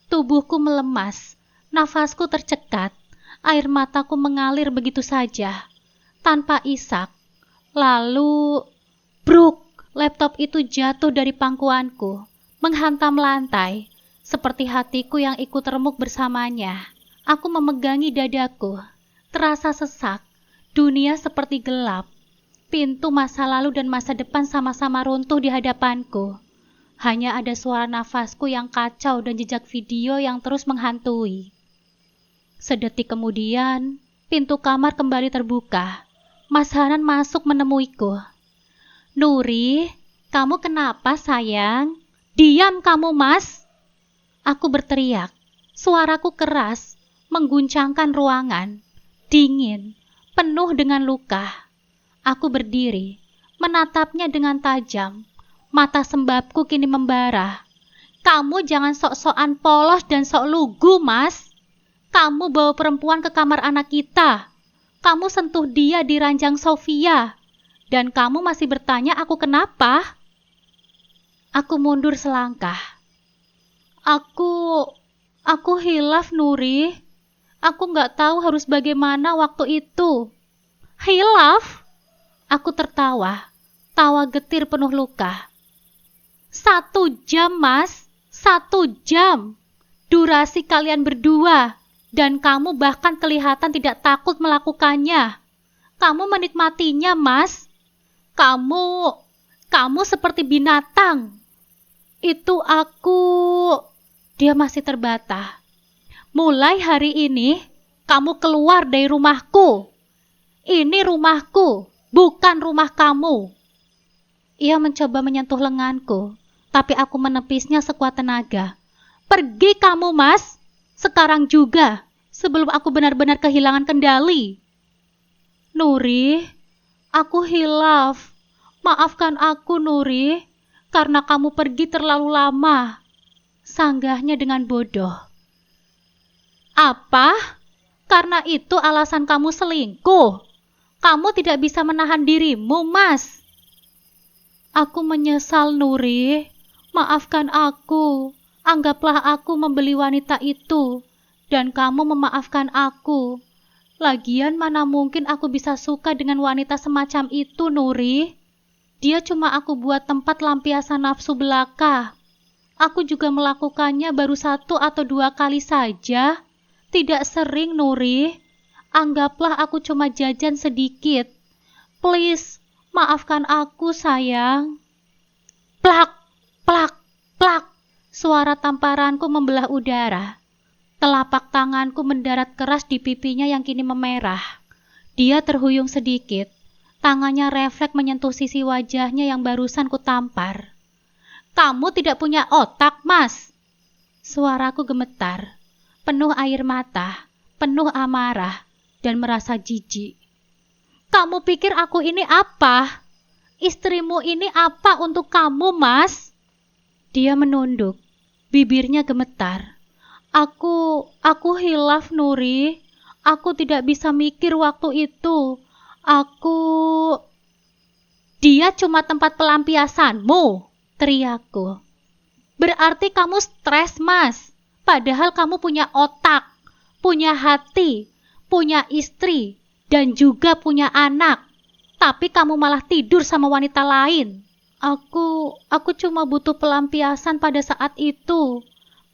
Tubuhku melemas, nafasku tercekat, air mataku mengalir begitu saja, tanpa isak. Lalu, bruk, laptop itu jatuh dari pangkuanku, menghantam lantai, seperti hatiku yang ikut remuk bersamanya. Aku memegangi dadaku, terasa sesak, dunia seperti gelap. Pintu masa lalu dan masa depan sama-sama runtuh di hadapanku. Hanya ada suara nafasku yang kacau dan jejak video yang terus menghantui. Sedetik kemudian, pintu kamar kembali terbuka. Mas Hanan masuk menemuiku. Nuri, kamu kenapa sayang? Diam kamu, Mas! Aku berteriak. Suaraku keras, mengguncangkan ruangan. Dingin, penuh dengan luka. Aku berdiri, menatapnya dengan tajam. Mata sembabku kini membara. Kamu jangan sok-sokan polos dan sok lugu, Mas. Kamu bawa perempuan ke kamar anak kita. Kamu sentuh dia di ranjang Sofia. Dan kamu masih bertanya aku kenapa? Aku mundur selangkah. Aku hilaf, Nuri. Aku nggak tahu harus bagaimana waktu itu. Hilaf? Aku tertawa, tawa getir penuh luka. 1 jam, Mas. 1 jam. Durasi kalian berdua. Dan kamu bahkan kelihatan tidak takut melakukannya. Kamu menikmatinya, Mas. Kamu seperti binatang. Itu aku... Dia masih terbata. Mulai hari ini, kamu keluar dari rumahku. Ini rumahku, bukan rumah kamu. Ia mencoba menyentuh lenganku, tapi aku menepisnya sekuat tenaga. Pergi kamu, Mas. Sekarang juga, sebelum aku benar-benar kehilangan kendali. Nuri, aku hilaf. Maafkan aku, Nuri, karena kamu pergi terlalu lama. Sanggahnya dengan bodoh. Apa? Karena itu alasan kamu selingkuh. Kamu tidak bisa menahan dirimu, Mas. Aku menyesal, Nuri. Maafkan aku. Anggaplah aku membeli wanita itu. Dan kamu memaafkan aku. Lagian mana mungkin aku bisa suka dengan wanita semacam itu, Nuri. Dia cuma aku buat tempat lampiasan nafsu belaka. Aku juga melakukannya baru 1 atau 2 kali saja. Tidak sering, Nuri. Anggaplah aku cuma jajan sedikit. Please, maafkan aku, sayang. Plak, plak, plak. Suara tamparanku membelah udara. Telapak tanganku mendarat keras di pipinya yang kini memerah. Dia terhuyung sedikit. Tangannya refleks menyentuh sisi wajahnya yang barusan kutampar. Kamu tidak punya otak, Mas. Suaraku gemetar. Penuh air mata, penuh amarah, dan merasa jijik. Kamu pikir aku ini apa? Istrimu ini apa untuk kamu, Mas? Dia menunduk, bibirnya gemetar. Aku hilaf, Nuri. Aku tidak bisa mikir waktu itu. Aku... Dia cuma tempat pelampiasanmu, teriakku. Berarti kamu stres, Mas. Padahal kamu punya otak, punya hati, punya istri, dan juga punya anak. Tapi kamu malah tidur sama wanita lain. Aku cuma butuh pelampiasan pada saat itu.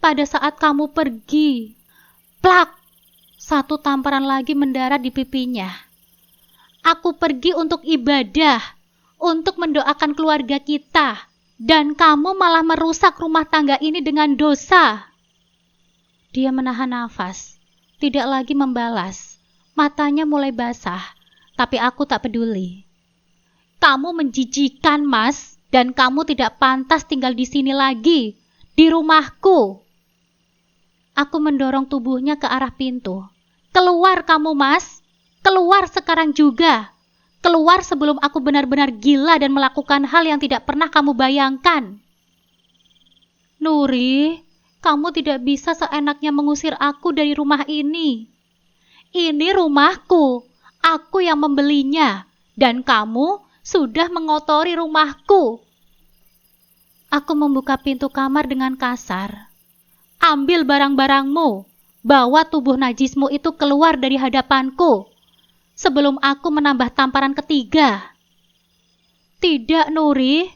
Pada saat kamu pergi. Plak! Satu tamparan lagi mendarat di pipinya. Aku pergi untuk ibadah, untuk mendoakan keluarga kita. Dan kamu malah merusak rumah tangga ini dengan dosa. Dia menahan nafas, tidak lagi membalas. Matanya mulai basah, tapi aku tak peduli. Kamu menjijikan, Mas, dan kamu tidak pantas tinggal di sini lagi, di rumahku. Aku mendorong tubuhnya ke arah pintu. Keluar kamu, Mas. Keluar sekarang juga. Keluar sebelum aku benar-benar gila dan melakukan hal yang tidak pernah kamu bayangkan. Nuri, kamu tidak bisa seenaknya mengusir aku dari rumah ini. Ini rumahku. Aku yang membelinya. Dan kamu sudah mengotori rumahku. Aku membuka pintu kamar dengan kasar. Ambil barang-barangmu. Bawa tubuh najismu itu keluar dari hadapanku. Sebelum aku menambah tamparan ketiga. Tidak, Nuri.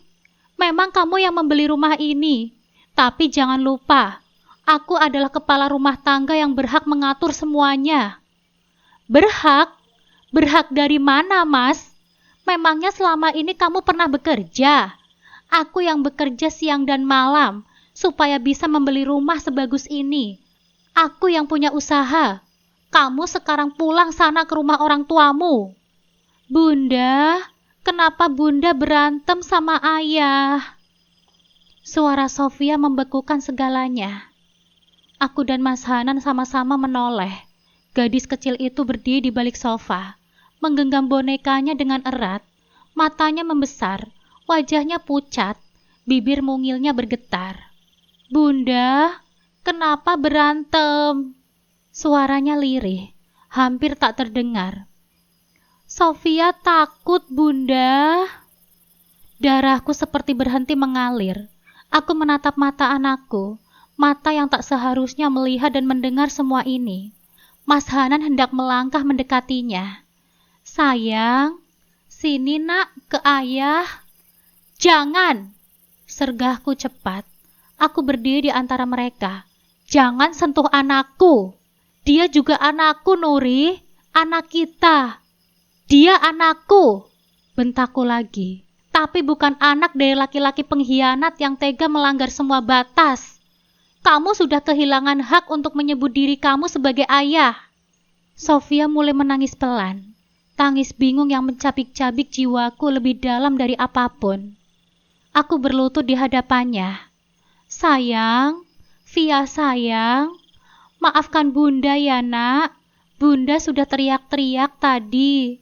Memang kamu yang membeli rumah ini. Tapi jangan lupa, aku adalah kepala rumah tangga yang berhak mengatur semuanya. Berhak? Berhak dari mana, Mas? Memangnya selama ini kamu pernah bekerja? Aku yang bekerja siang dan malam, supaya bisa membeli rumah sebagus ini. Aku yang punya usaha. Kamu sekarang pulang sana ke rumah orang tuamu. Bunda, kenapa Bunda berantem sama ayah? Suara Sofia membekukan segalanya. Aku dan Mas Hanan sama-sama menoleh. Gadis kecil itu berdiri di balik sofa, menggenggam bonekanya dengan erat. Matanya membesar, wajahnya pucat, bibir mungilnya bergetar. Bunda, kenapa berantem? Suaranya lirih, hampir tak terdengar. Sofia takut, Bunda. Darahku seperti berhenti mengalir. Aku menatap mata anakku, mata yang tak seharusnya melihat dan mendengar semua ini. Mas Hanan hendak melangkah mendekatinya. Sayang, sini nak, ke ayah. Jangan, sergahku cepat. Aku berdiri di antara mereka. Jangan sentuh anakku. Dia juga anakku, Nuri. Anak kita. Dia anakku. Bentakku lagi. Tapi bukan anak dari laki-laki pengkhianat yang tega melanggar semua batas. Kamu sudah kehilangan hak untuk menyebut diri kamu sebagai ayah. Sofia mulai menangis pelan. Tangis bingung yang mencabik-cabik jiwaku lebih dalam dari apapun. Aku berlutut di hadapannya. Sayang, Via sayang, maafkan Bunda ya nak. Bunda sudah teriak-teriak tadi.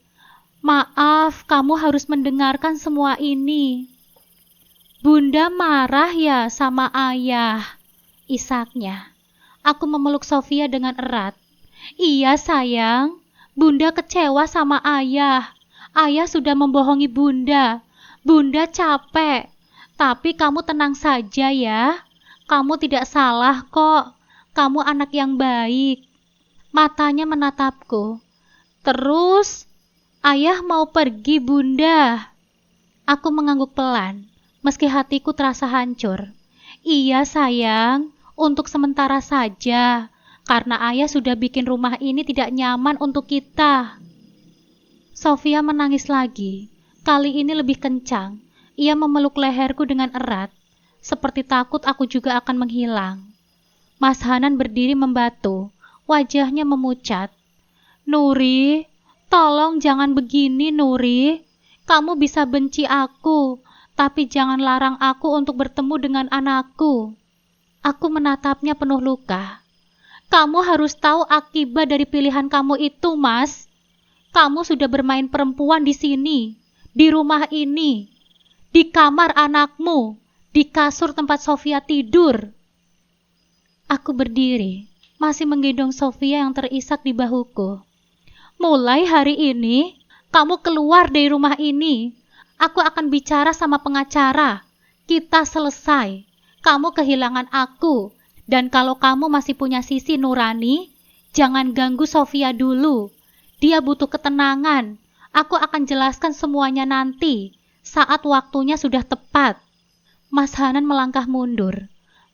Maaf, kamu harus mendengarkan semua ini. Bunda marah ya sama ayah, isaknya. Aku memeluk Sofia dengan erat. Iya sayang, Bunda kecewa sama ayah. Ayah sudah membohongi Bunda. Bunda capek. Tapi kamu tenang saja ya. Kamu tidak salah kok. Kamu anak yang baik. Matanya menatapku. Terus, ayah mau pergi, Bunda. Aku mengangguk pelan, meski hatiku terasa hancur. Iya sayang, untuk sementara saja, karena ayah sudah bikin rumah ini tidak nyaman untuk kita. Sofia menangis lagi, kali ini lebih kencang. Ia memeluk leherku dengan erat, seperti takut aku juga akan menghilang. Mas Hanan berdiri membatu, wajahnya memucat. Nuri, tolong jangan begini, Nuri. Kamu bisa benci aku, tapi jangan larang aku untuk bertemu dengan anakku. Aku menatapnya penuh luka. Kamu harus tahu akibat dari pilihan kamu itu, Mas. Kamu sudah bermain perempuan di sini, di rumah ini, di kamar anakmu, di kasur tempat Sofia tidur. Aku berdiri, masih menggendong Sofia yang terisak di bahuku. Mulai hari ini, kamu keluar dari rumah ini. Aku akan bicara sama pengacara. Kita selesai. Kamu kehilangan aku. Dan kalau kamu masih punya sisi nurani, jangan ganggu Sofia dulu. Dia butuh ketenangan. Aku akan jelaskan semuanya nanti, saat waktunya sudah tepat. Mas Hanan melangkah mundur,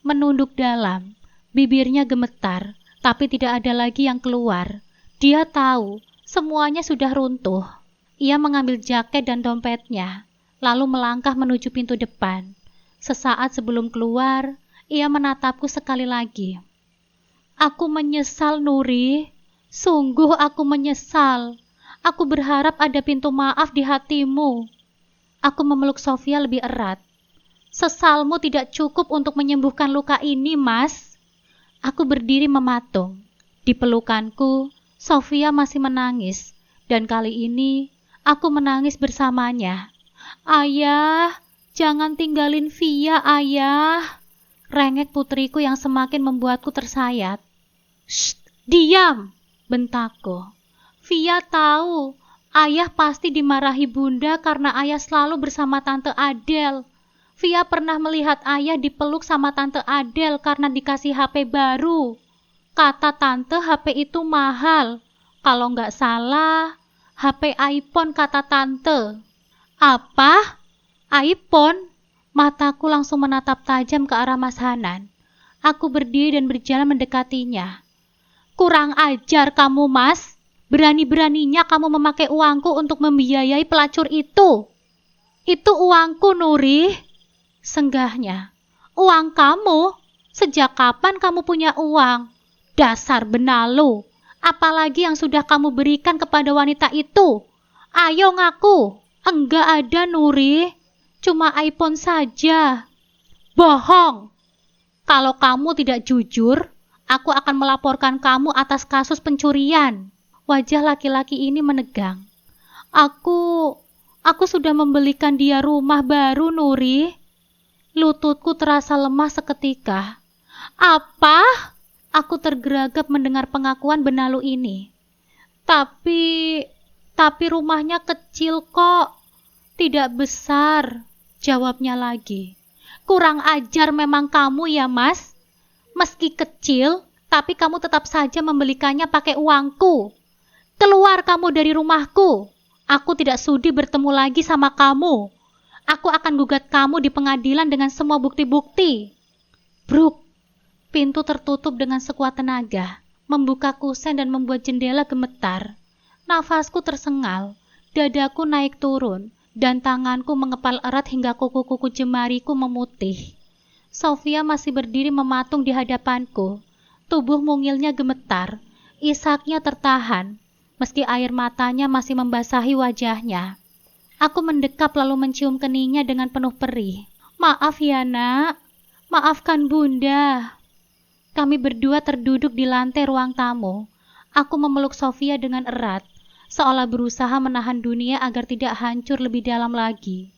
menunduk dalam. Bibirnya gemetar, tapi tidak ada lagi yang keluar. Dia tahu, semuanya sudah runtuh. Ia mengambil jaket dan dompetnya, lalu melangkah menuju pintu depan. Sesaat sebelum keluar, ia menatapku sekali lagi. Aku menyesal, Nuri. Sungguh aku menyesal. Aku berharap ada pintu maaf di hatimu. Aku memeluk Sofia lebih erat. Sesalmu tidak cukup untuk menyembuhkan luka ini, Mas. Aku berdiri mematung. Di pelukanku, Sofia masih menangis, dan kali ini aku menangis bersamanya. Ayah, jangan tinggalin Via, Ayah. Rengek putriku yang semakin membuatku tersayat. Shh, diam, bentakku. Via tahu, ayah pasti dimarahi bunda karena ayah selalu bersama Tante Adele. Via pernah melihat ayah dipeluk sama Tante Adele karena dikasih HP baru. Kata tante HP itu mahal. Kalau nggak salah, HP iPhone kata tante. Apa? iPhone? Mataku langsung menatap tajam ke arah Mas Hanan. Aku berdiri dan berjalan mendekatinya. Kurang ajar kamu, Mas. Berani-beraninya kamu memakai uangku untuk membiayai pelacur itu. Itu uangku, Nuri. Senggahnya. Uang kamu? Sejak kapan kamu punya uang? Dasar benalu. Apalagi yang sudah kamu berikan kepada wanita itu? Ayo ngaku. Enggak ada, Nuri. Cuma iPhone saja. Bohong. Kalau kamu tidak jujur, aku akan melaporkan kamu atas kasus pencurian. Wajah laki-laki ini menegang. Aku sudah membelikan dia rumah baru, Nuri. Lututku terasa lemah seketika. Apa? Aku tergeragap mendengar pengakuan benalu ini. Tapi rumahnya kecil kok. Tidak besar, jawabnya lagi. Kurang ajar memang kamu ya, Mas. Meski kecil, tapi kamu tetap saja membelikannya pakai uangku. Keluar kamu dari rumahku. Aku tidak sudi bertemu lagi sama kamu. Aku akan gugat kamu di pengadilan dengan semua bukti-bukti. Bruk. Pintu tertutup dengan sekuat tenaga, membuka kusen dan membuat jendela gemetar. Nafasku tersengal, dadaku naik turun, dan tanganku mengepal erat hingga kuku-kuku jemariku memutih. Sofia masih berdiri mematung di hadapanku. Tubuh mungilnya gemetar, isaknya tertahan, meski air matanya masih membasahi wajahnya. Aku mendekap lalu mencium keningnya dengan penuh perih. Maaf ya, Nak. Maafkan Bunda. Kami berdua terduduk di lantai ruang tamu. Aku memeluk Sofia dengan erat, seolah berusaha menahan dunia agar tidak hancur lebih dalam lagi.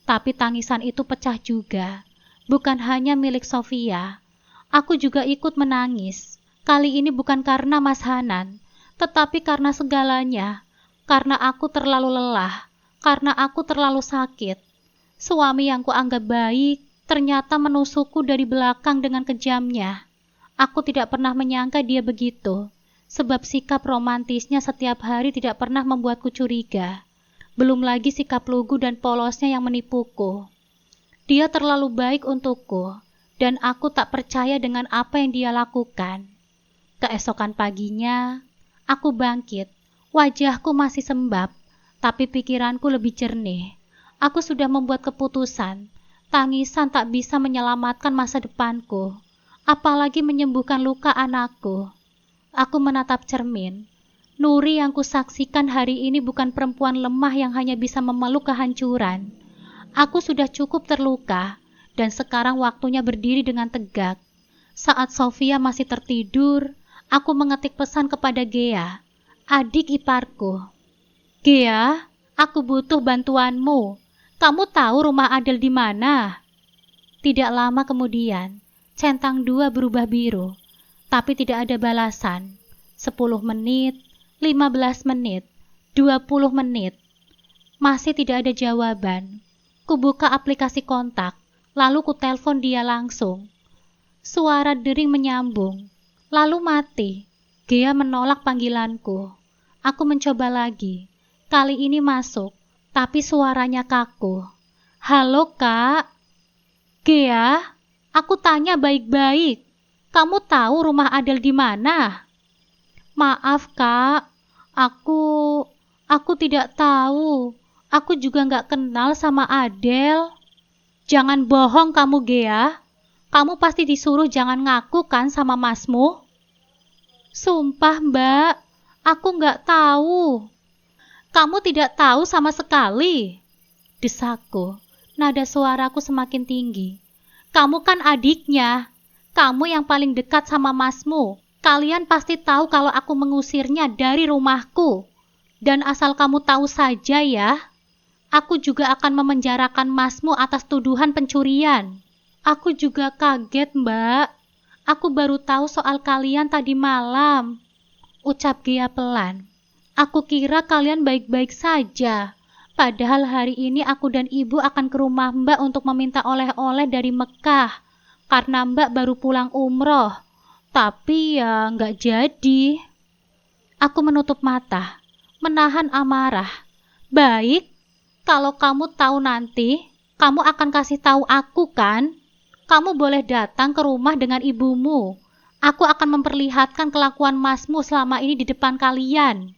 Tapi tangisan itu pecah juga. Bukan hanya milik Sofia. Aku juga ikut menangis. Kali ini bukan karena Mas Hanan, tetapi karena segalanya. Karena aku terlalu lelah. Karena aku terlalu sakit. Suami yang kuanggap baik ternyata menusukku dari belakang dengan kejamnya. Aku tidak pernah menyangka dia begitu, sebab sikap romantisnya setiap hari tidak pernah membuatku curiga. Belum lagi sikap lugu dan polosnya yang menipuku. Dia terlalu baik untukku, dan aku tak percaya dengan apa yang dia lakukan. Keesokan paginya, aku bangkit. Wajahku masih sembab, tapi pikiranku lebih jernih. Aku sudah membuat keputusan. Tangisan tak bisa menyelamatkan masa depanku, apalagi menyembuhkan luka anakku. Aku menatap cermin. Nuri yang kusaksikan hari ini bukan perempuan lemah yang hanya bisa memeluk kehancuran. Aku sudah cukup terluka, dan sekarang waktunya berdiri dengan tegak. Saat Sofia masih tertidur, aku mengetik pesan kepada Gea, adik iparku. Gea, aku butuh bantuanmu. Kamu tahu rumah Adel di mana? Tidak lama kemudian, centang 2 berubah biru, tapi tidak ada balasan. 10 menit, 15 menit, 20 menit. Masih tidak ada jawaban. Kubuka aplikasi kontak, lalu ku telepon dia langsung. Suara dering menyambung, lalu mati. Gea menolak panggilanku. Aku mencoba lagi. Kali ini masuk, tapi suaranya kaku. Halo kak. Gea, aku tanya baik-baik. Kamu tahu rumah Adel di mana? Maaf kak, aku tidak tahu. Aku juga nggak kenal sama Adel. Jangan bohong kamu Gea. Kamu pasti disuruh jangan ngaku kan sama masmu? Sumpah mbak, aku nggak tahu. Kamu tidak tahu sama sekali. Desakku, nada suaraku semakin tinggi. Kamu kan adiknya. Kamu yang paling dekat sama masmu. Kalian pasti tahu kalau aku mengusirnya dari rumahku. Dan asal kamu tahu saja ya, aku juga akan memenjarakan masmu atas tuduhan pencurian. Aku juga kaget, Mbak. Aku baru tahu soal kalian tadi malam. Ucap Gea pelan. Aku kira kalian baik-baik saja. Padahal hari ini aku dan ibu akan ke rumah Mbak untuk meminta oleh-oleh dari Mekah. Karena Mbak baru pulang umroh. Tapi ya nggak jadi. Aku menutup mata, menahan amarah. Baik, kalau kamu tahu nanti, kamu akan kasih tahu aku kan? Kamu boleh datang ke rumah dengan ibumu. Aku akan memperlihatkan kelakuan masmu selama ini di depan kalian.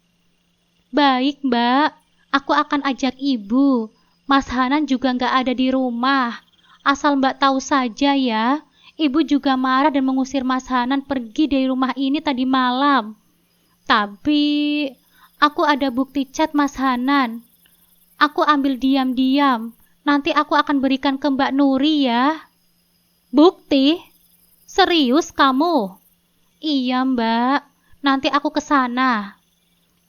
Baik, Mbak. Aku akan ajak ibu. Mas Hanan juga nggak ada di rumah. Asal Mbak tahu saja ya, ibu juga marah dan mengusir Mas Hanan pergi dari rumah ini tadi malam. Tapi, aku ada bukti chat Mas Hanan. Aku ambil diam-diam. Nanti aku akan berikan ke Mbak Nuri ya. Bukti? Serius kamu? Iya Mbak, nanti aku ke sana.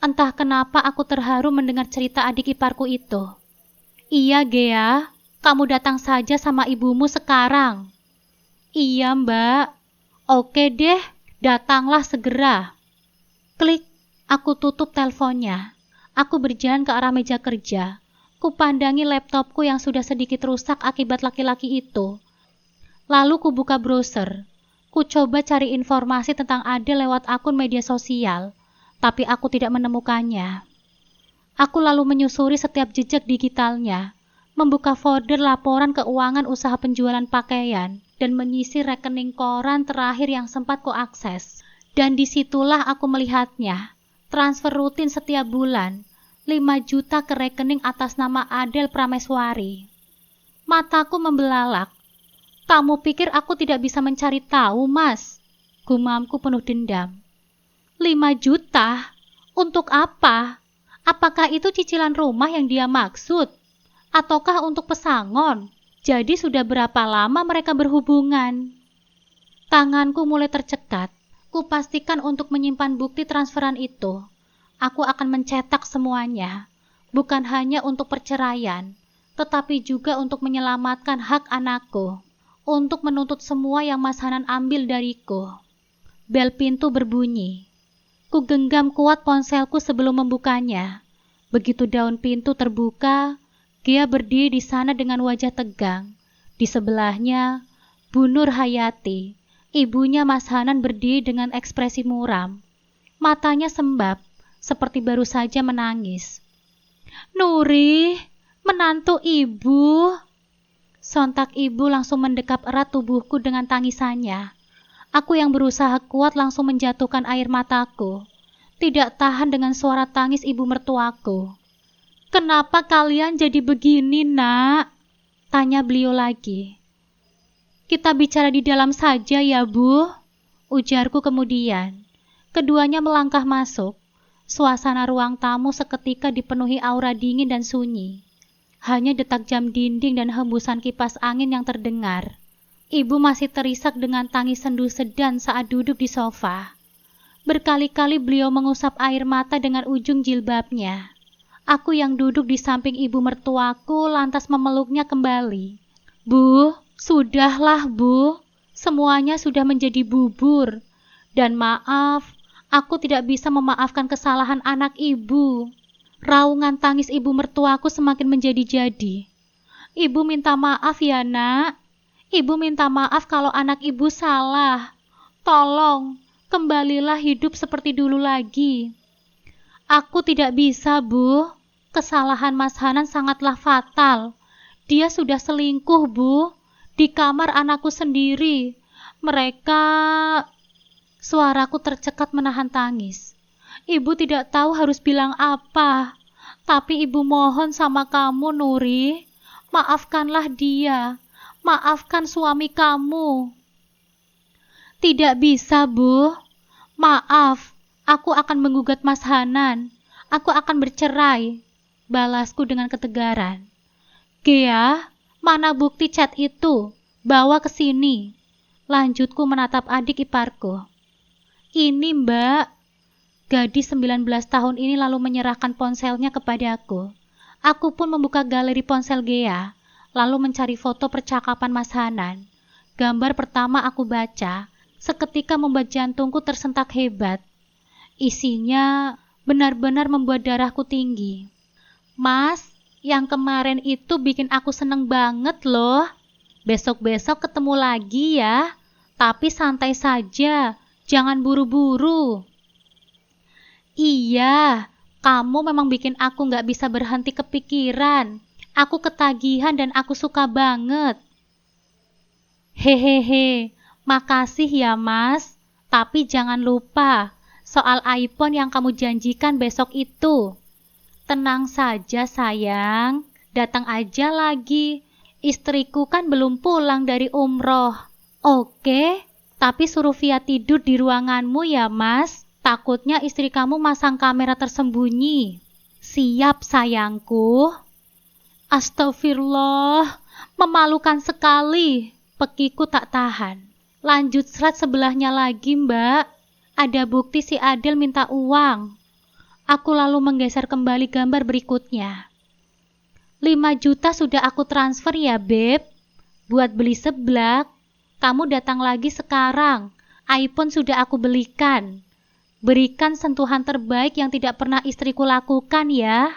Entah kenapa aku terharu mendengar cerita adik iparku itu. Iya Gea, kamu datang saja sama ibumu sekarang. Iya Mbak, oke deh, datanglah segera. Klik, aku tutup teleponnya. Aku berjalan ke arah meja kerja. Kupandangi laptopku yang sudah sedikit rusak akibat laki-laki itu. Lalu ku buka browser. Ku coba cari informasi tentang Adel lewat akun media sosial, tapi aku tidak menemukannya. Aku lalu menyusuri setiap jejak digitalnya, membuka folder laporan keuangan usaha penjualan pakaian, dan menyisir rekening koran terakhir yang sempat ku akses. Dan disitulah aku melihatnya, transfer rutin setiap bulan, 5 juta ke rekening atas nama Adel Prameswari. Mataku membelalak. Kamu pikir aku tidak bisa mencari tahu, Mas? Gumamku penuh dendam. 5 juta? Untuk apa? Apakah itu cicilan rumah yang dia maksud? Ataukah untuk pesangon? Jadi sudah berapa lama mereka berhubungan? Tanganku mulai tercekat. Kupastikan untuk menyimpan bukti transferan itu. Aku akan mencetak semuanya. Bukan hanya untuk perceraian, tetapi juga untuk menyelamatkan hak anakku. Untuk menuntut semua yang Mas Hanan ambil dariku. Bel pintu berbunyi. Ku genggam kuat ponselku sebelum membukanya. Begitu daun pintu terbuka, Gea berdiri di sana dengan wajah tegang. Di sebelahnya, Bu Nur Hayati, ibunya Mas Hanan berdiri dengan ekspresi muram. Matanya sembab, seperti baru saja menangis. Nuri, menantu ibu. Sontak ibu langsung mendekap erat tubuhku dengan tangisannya. Aku yang berusaha kuat langsung menjatuhkan air mataku. Tidak tahan dengan suara tangis ibu mertuaku. Kenapa kalian jadi begini, nak? Tanya beliau lagi. Kita bicara di dalam saja ya, Bu. Ujarku kemudian. Keduanya melangkah masuk. Suasana ruang tamu seketika dipenuhi aura dingin dan sunyi. Hanya detak jam dinding dan hembusan kipas angin yang terdengar. Ibu masih terisak dengan tangis sendu sedan saat duduk di sofa. Berkali-kali beliau mengusap air mata dengan ujung jilbabnya. Aku yang duduk di samping ibu mertuaku lantas memeluknya kembali. Bu, sudahlah Bu, semuanya sudah menjadi bubur. Dan maaf, aku tidak bisa memaafkan kesalahan anak ibu. Raungan tangis ibu mertuaku semakin menjadi-jadi. Ibu minta maaf ya nak. Ibu minta maaf kalau anak ibu salah. Tolong, kembalilah hidup seperti dulu lagi. Aku tidak bisa, Bu. Kesalahan Mas Hanan sangatlah fatal. Dia sudah selingkuh, Bu. Di kamar anakku sendiri. Mereka... Suaraku tercekat menahan tangis. Ibu tidak tahu harus bilang apa. Tapi ibu mohon sama kamu, Nuri. Maafkanlah dia. Maafkan suami kamu. Tidak bisa, Bu. Maaf, aku akan menggugat Mas Hanan. Aku akan bercerai. Balasku dengan ketegaran. Gea, mana bukti chat itu? Bawa ke sini. Lanjutku menatap adik iparku. Ini Mbak. Gadis 19 tahun ini lalu menyerahkan ponselnya kepadaku. Aku pun membuka galeri ponsel Gea, lalu mencari foto percakapan Mas Hanan. Gambar pertama aku baca, seketika membuat jantungku tersentak hebat. Isinya benar-benar membuat darahku tinggi. Mas, yang kemarin itu bikin aku seneng banget loh. Besok-besok ketemu lagi ya, tapi santai saja, jangan buru-buru. Iya, kamu memang bikin aku gak bisa berhenti kepikiran. Aku ketagihan dan aku suka banget. Hehehe, makasih ya Mas. Tapi jangan lupa soal iPhone yang kamu janjikan besok itu. Tenang saja sayang, datang aja lagi. Istriku kan belum pulang dari umroh. Oke, tapi suruh Via tidur di ruanganmu ya Mas. Takutnya istri kamu masang kamera tersembunyi. Siap sayangku. Astagfirullah, memalukan sekali. Pekiku tak tahan. Lanjut slide sebelahnya lagi Mbak. Ada bukti si Adel minta uang. Aku lalu menggeser kembali gambar berikutnya. 5 juta sudah aku transfer ya Beb. Buat beli seblak. Kamu datang lagi sekarang. iPhone sudah aku belikan. Berikan sentuhan terbaik yang tidak pernah istriku lakukan ya.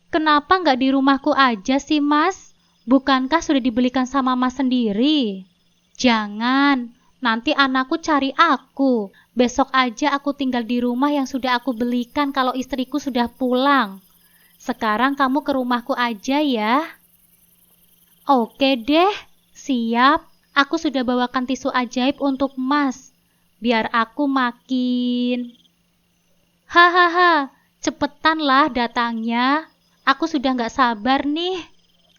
Kenapa nggak di rumahku aja sih Mas? Bukankah sudah dibelikan sama Mas sendiri? Jangan, nanti anakku cari aku. Besok aja aku tinggal di rumah yang sudah aku belikan kalau istriku sudah pulang. Sekarang kamu ke rumahku aja ya. Oke deh, siap. Aku sudah bawakan tisu ajaib untuk Mas. Biar aku makin... Hahaha, cepetanlah datangnya. Aku sudah gak sabar nih.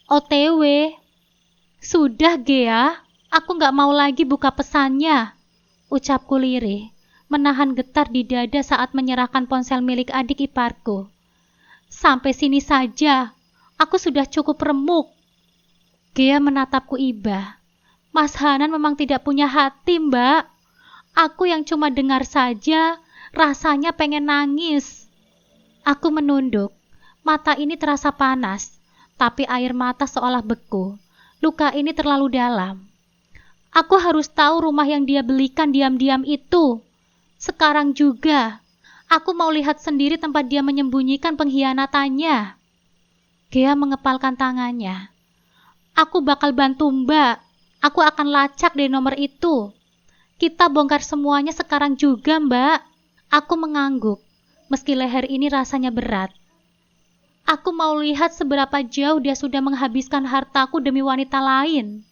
OTW. Sudah Gea, aku gak mau lagi buka pesannya. Ucapku lirih, menahan getar di dada saat menyerahkan ponsel milik adik iparku. Sampai sini saja, aku sudah cukup remuk. Gea menatapku iba. Mas Hanan memang tidak punya hati, Mbak. Aku yang cuma dengar saja, rasanya pengen nangis. Aku menunduk. Mata ini terasa panas, tapi air mata seolah beku. Luka ini terlalu dalam. Aku harus tahu rumah yang dia belikan diam-diam itu. Sekarang juga. Aku mau lihat sendiri tempat dia menyembunyikan pengkhianatannya. Gea mengepalkan tangannya. Aku bakal bantu Mbak. Aku akan lacak dari nomor itu. Kita bongkar semuanya sekarang juga, Mbak. Aku mengangguk, meski leher ini rasanya berat. Aku mau lihat seberapa jauh dia sudah menghabiskan hartaku demi wanita lain.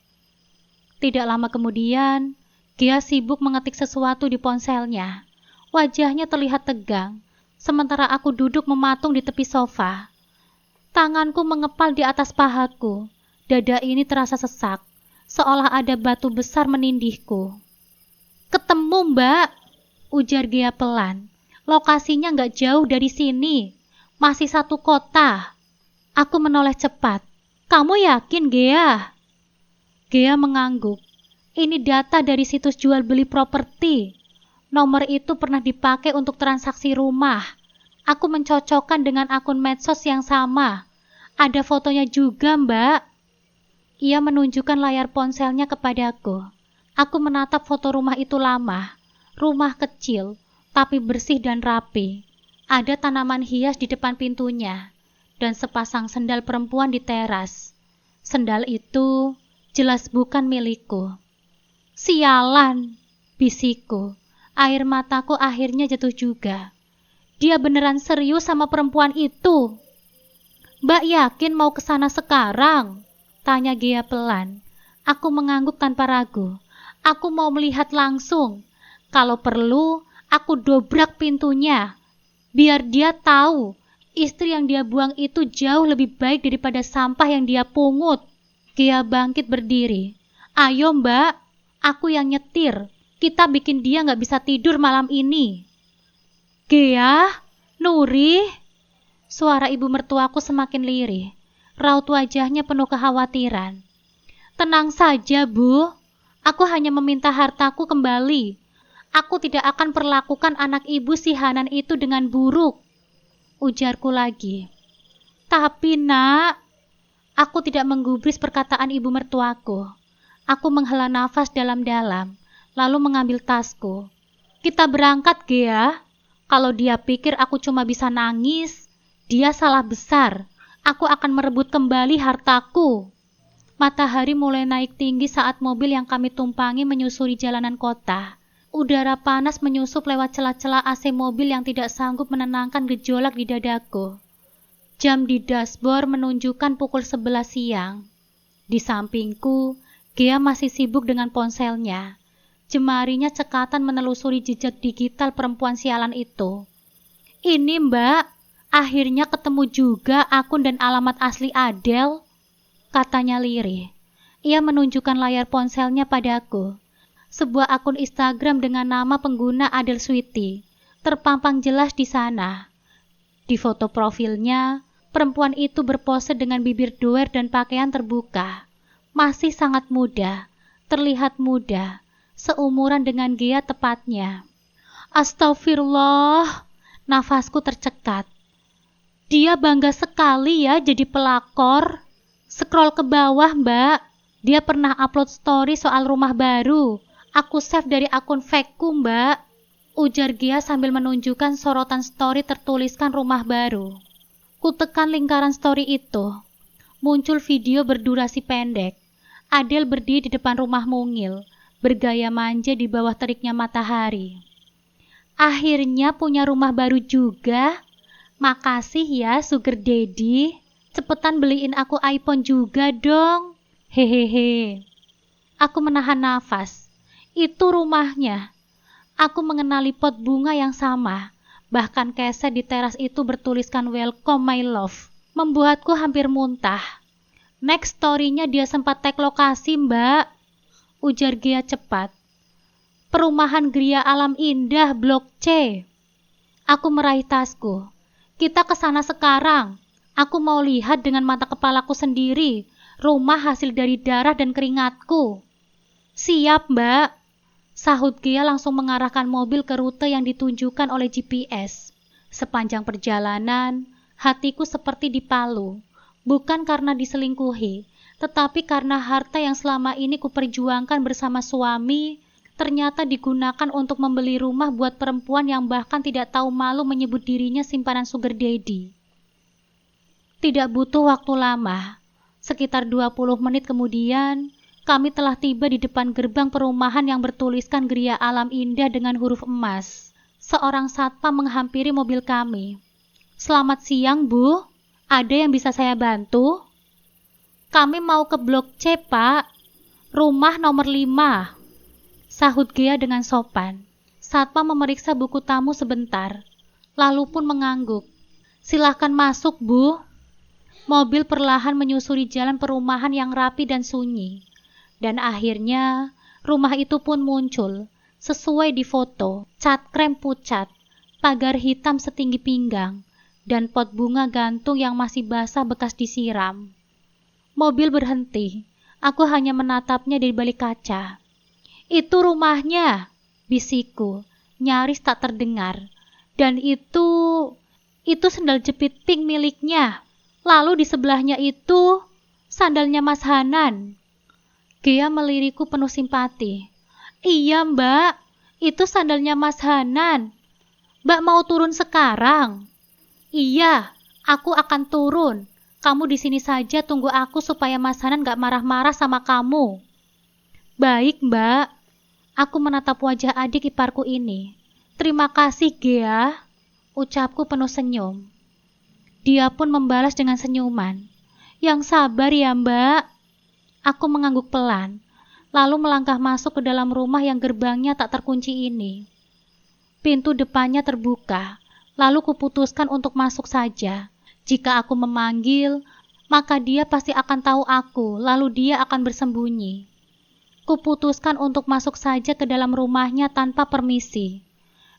Tidak lama kemudian, Gea sibuk mengetik sesuatu di ponselnya. Wajahnya terlihat tegang, sementara aku duduk mematung di tepi sofa. Tanganku mengepal di atas pahaku. Dada ini terasa sesak, seolah ada batu besar menindihku. Ketemu Mbak, ujar Gea pelan. Lokasinya nggak jauh dari sini, masih satu kota. Aku menoleh cepat. Kamu yakin Gea? Gea mengangguk. Ini data dari situs jual beli properti. Nomor itu pernah dipakai untuk transaksi rumah. Aku mencocokkan dengan akun medsos yang sama. Ada fotonya juga, Mbak. Ia menunjukkan layar ponselnya kepadaku. Aku menatap foto rumah itu lama. Rumah kecil, tapi bersih dan rapi. Ada tanaman hias di depan pintunya, dan sepasang sendal perempuan di teras. Sendal itu jelas bukan milikku. Sialan, bisikku. Air mataku akhirnya jatuh juga. Dia beneran serius sama perempuan itu. Mbak yakin mau ke sana sekarang? Tanya Gea pelan. Aku mengangguk tanpa ragu. Aku mau melihat langsung. Kalau perlu, aku dobrak pintunya. Biar dia tahu, istri yang dia buang itu jauh lebih baik daripada sampah yang dia pungut. Gea bangkit berdiri. Ayo Mbak, aku yang nyetir. Kita bikin dia gak bisa tidur malam ini. Gea, Nuri. Suara ibu mertuaku semakin lirih. Raut wajahnya penuh kekhawatiran. Tenang saja, Bu. Aku hanya meminta hartaku kembali. Aku tidak akan perlakukan anak ibu si Hanan itu dengan buruk. Ujarku lagi. Tapi nak, aku tidak menggubris perkataan ibu mertuaku. Aku menghela nafas dalam-dalam, lalu mengambil tasku. Kita berangkat, Gea. Kalau dia pikir aku cuma bisa nangis, dia salah besar. Aku akan merebut kembali hartaku. Matahari mulai naik tinggi saat mobil yang kami tumpangi menyusuri jalanan kota. Udara panas menyusup lewat celah-celah AC mobil yang tidak sanggup menenangkan gejolak di dadaku. Jam di dashboard menunjukkan pukul 11 siang. Di sampingku, Gea masih sibuk dengan ponselnya. Jemarinya cekatan menelusuri jejak digital perempuan sialan itu. Ini Mbak, akhirnya ketemu juga akun dan alamat asli Adele, katanya lirih. Ia menunjukkan layar ponselnya padaku. Sebuah akun Instagram dengan nama pengguna Adele Sweety terpampang jelas di sana. Di foto profilnya, perempuan itu berpose dengan bibir doer dan pakaian terbuka. Masih sangat muda, terlihat muda, seumuran dengan Gea tepatnya. Astagfirullah, nafasku tercekat. Dia bangga sekali ya jadi pelakor. Scroll ke bawah, Mbak. Dia pernah upload story soal rumah baru. Aku save dari akun fakeku, Mbak. Ujar Gea sambil menunjukkan sorotan story tertuliskan rumah baru. Kutekan lingkaran story itu. Muncul video berdurasi pendek. Adele berdiri di depan rumah mungil, bergaya manja di bawah teriknya matahari. Akhirnya punya rumah baru juga. Makasih ya Sugar Daddy. Cepetan beliin aku iPhone juga dong. Hehehe. Aku menahan nafas. Itu rumahnya. Aku mengenali pot bunga yang sama. Bahkan keset di teras itu bertuliskan Welcome my love. Membuatku hampir muntah. Next story-nya dia sempat tag lokasi, Mbak. Ujar Gea cepat. Perumahan Gria Alam Indah Blok C. Aku meraih tasku. Kita ke sana sekarang. Aku mau lihat dengan mata kepalaku sendiri rumah hasil dari darah dan keringatku. Siap, Mbak. Sahut Gea langsung mengarahkan mobil ke rute yang ditunjukkan oleh GPS. Sepanjang perjalanan, hatiku seperti dipalu. Bukan karena diselingkuhi, tetapi karena harta yang selama ini kuperjuangkan bersama suami ternyata digunakan untuk membeli rumah buat perempuan yang bahkan tidak tahu malu menyebut dirinya simpanan Sugar Daddy. Tidak butuh waktu lama. Sekitar 20 menit kemudian, kami telah tiba di depan gerbang perumahan yang bertuliskan Gria Alam Indah dengan huruf emas. Seorang satpam menghampiri mobil kami. Selamat siang, Bu. Ada yang bisa saya bantu? Kami mau ke Blok C, Pak. Rumah nomor 5. Sahut Gea dengan sopan. Satpam memeriksa buku tamu sebentar, lalu pun mengangguk. Silahkan masuk, Bu. Mobil perlahan menyusuri jalan perumahan yang rapi dan sunyi. Dan akhirnya, rumah itu pun muncul, sesuai di foto, cat krem pucat, pagar hitam setinggi pinggang, dan pot bunga gantung yang masih basah bekas disiram. Mobil berhenti. Aku hanya menatapnya dari balik kaca. Itu rumahnya, bisikku, nyaris tak terdengar. Dan Itu sandal jepit pink miliknya. Lalu di sebelahnya itu sandalnya Mas Hanan. Gea melirikku penuh simpati. Iya Mbak, itu sandalnya Mas Hanan. Mbak mau turun sekarang? Iya, aku akan turun. Kamu di sini saja tunggu aku supaya Mas Hanan gak marah-marah sama kamu. Baik Mbak. Aku menatap wajah adik iparku ini. Terima kasih Gea, ucapku penuh senyum. Dia pun membalas dengan senyuman. Yang sabar ya Mbak. Aku mengangguk pelan, lalu melangkah masuk ke dalam rumah yang gerbangnya tak terkunci ini. Pintu depannya terbuka, lalu kuputuskan untuk masuk saja. Jika aku memanggil, maka dia pasti akan tahu aku, lalu dia akan bersembunyi. Kuputuskan untuk masuk saja ke dalam rumahnya tanpa permisi.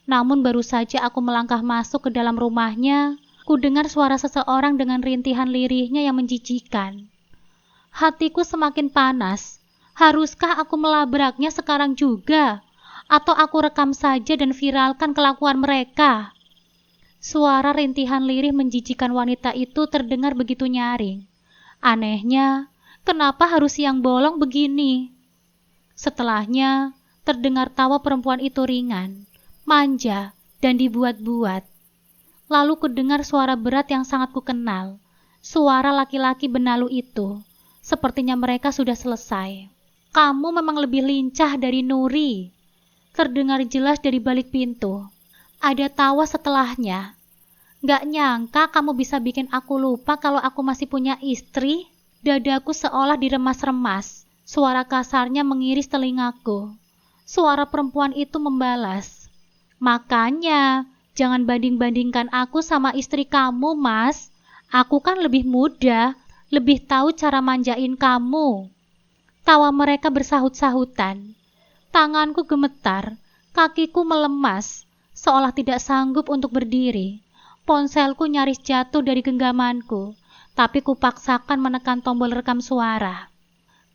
Namun baru saja aku melangkah masuk ke dalam rumahnya, ku dengar suara seseorang dengan rintihan lirihnya yang menjijikan. Hatiku semakin panas. Haruskah aku melabraknya sekarang juga? Atau aku rekam saja dan viralkan kelakuan mereka? Suara rintihan lirih menjijikan wanita itu terdengar begitu nyaring. Anehnya, kenapa harus siang bolong begini? Setelahnya, terdengar tawa perempuan itu ringan, manja, dan dibuat-buat. Lalu kudengar suara berat yang sangat kukenal, suara laki-laki benalu itu. Sepertinya mereka sudah selesai. Kamu memang lebih lincah dari Nuri. Terdengar jelas dari balik pintu. Ada tawa setelahnya. Gak nyangka kamu bisa bikin aku lupa kalau aku masih punya istri. Dadaku seolah diremas-remas. Suara kasarnya mengiris telingaku. Suara perempuan itu membalas. Makanya, jangan banding-bandingkan aku sama istri kamu, Mas. Aku kan lebih muda, lebih tahu cara manjain kamu. Tawa mereka bersahut-sahutan. Tanganku gemetar, kakiku melemas, seolah tidak sanggup untuk berdiri. Ponselku nyaris jatuh dari genggamanku, tapi kupaksakan menekan tombol rekam suara.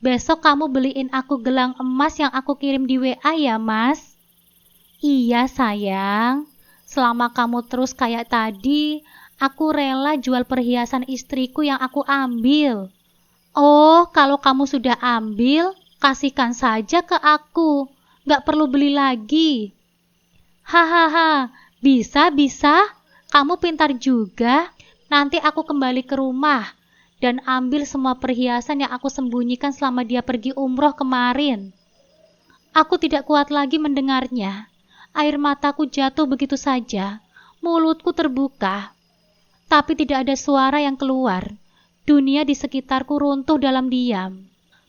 Besok kamu beliin aku gelang emas yang aku kirim di WA ya, Mas? Iya, sayang. Selama kamu terus kayak tadi, aku rela jual perhiasan istriku yang aku ambil. Oh, kalau kamu sudah ambil, kasihkan saja ke aku. Gak perlu beli lagi. Hahaha, bisa. Kamu pintar juga. Nanti aku kembali ke rumah dan ambil semua perhiasan yang aku sembunyikan selama dia pergi umroh kemarin. Aku tidak kuat lagi mendengarnya. Air mataku jatuh begitu saja. Mulutku terbuka. Tapi tidak ada suara yang keluar. Dunia di sekitarku runtuh dalam diam.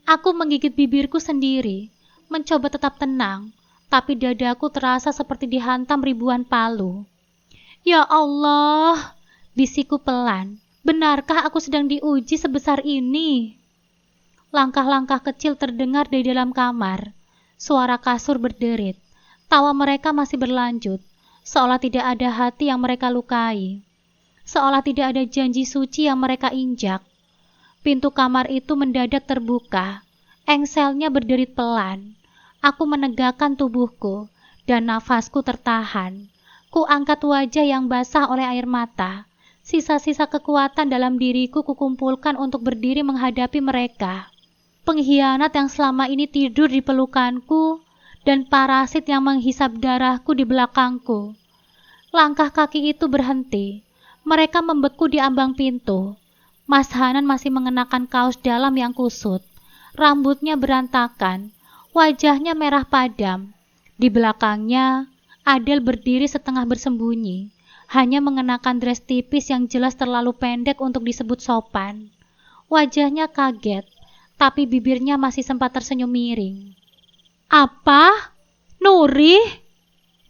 Aku menggigit bibirku sendiri, mencoba tetap tenang, tapi dadaku terasa seperti dihantam ribuan palu. Ya Allah, bisikku pelan. Benarkah aku sedang diuji sebesar ini? Langkah-langkah kecil terdengar dari dalam kamar. Suara kasur berderit. Tawa mereka masih berlanjut, seolah tidak ada hati yang mereka lukai. Seolah tidak ada janji suci yang mereka injak. Pintu kamar itu mendadak terbuka. Engselnya berderit pelan. Aku menegakkan tubuhku, dan nafasku tertahan. Ku angkat wajah yang basah oleh air mata. Sisa-sisa kekuatan dalam diriku kukumpulkan untuk berdiri menghadapi mereka. Pengkhianat yang selama ini tidur di pelukanku, dan parasit yang menghisap darahku di belakangku. Langkah kaki itu berhenti. Mereka membeku di ambang pintu. Mas Hanan masih mengenakan kaos dalam yang kusut. Rambutnya berantakan. Wajahnya merah padam. Di belakangnya, Adel berdiri setengah bersembunyi. Hanya mengenakan dress tipis yang jelas terlalu pendek untuk disebut sopan. Wajahnya kaget, tapi bibirnya masih sempat tersenyum miring. Apa? Nuri?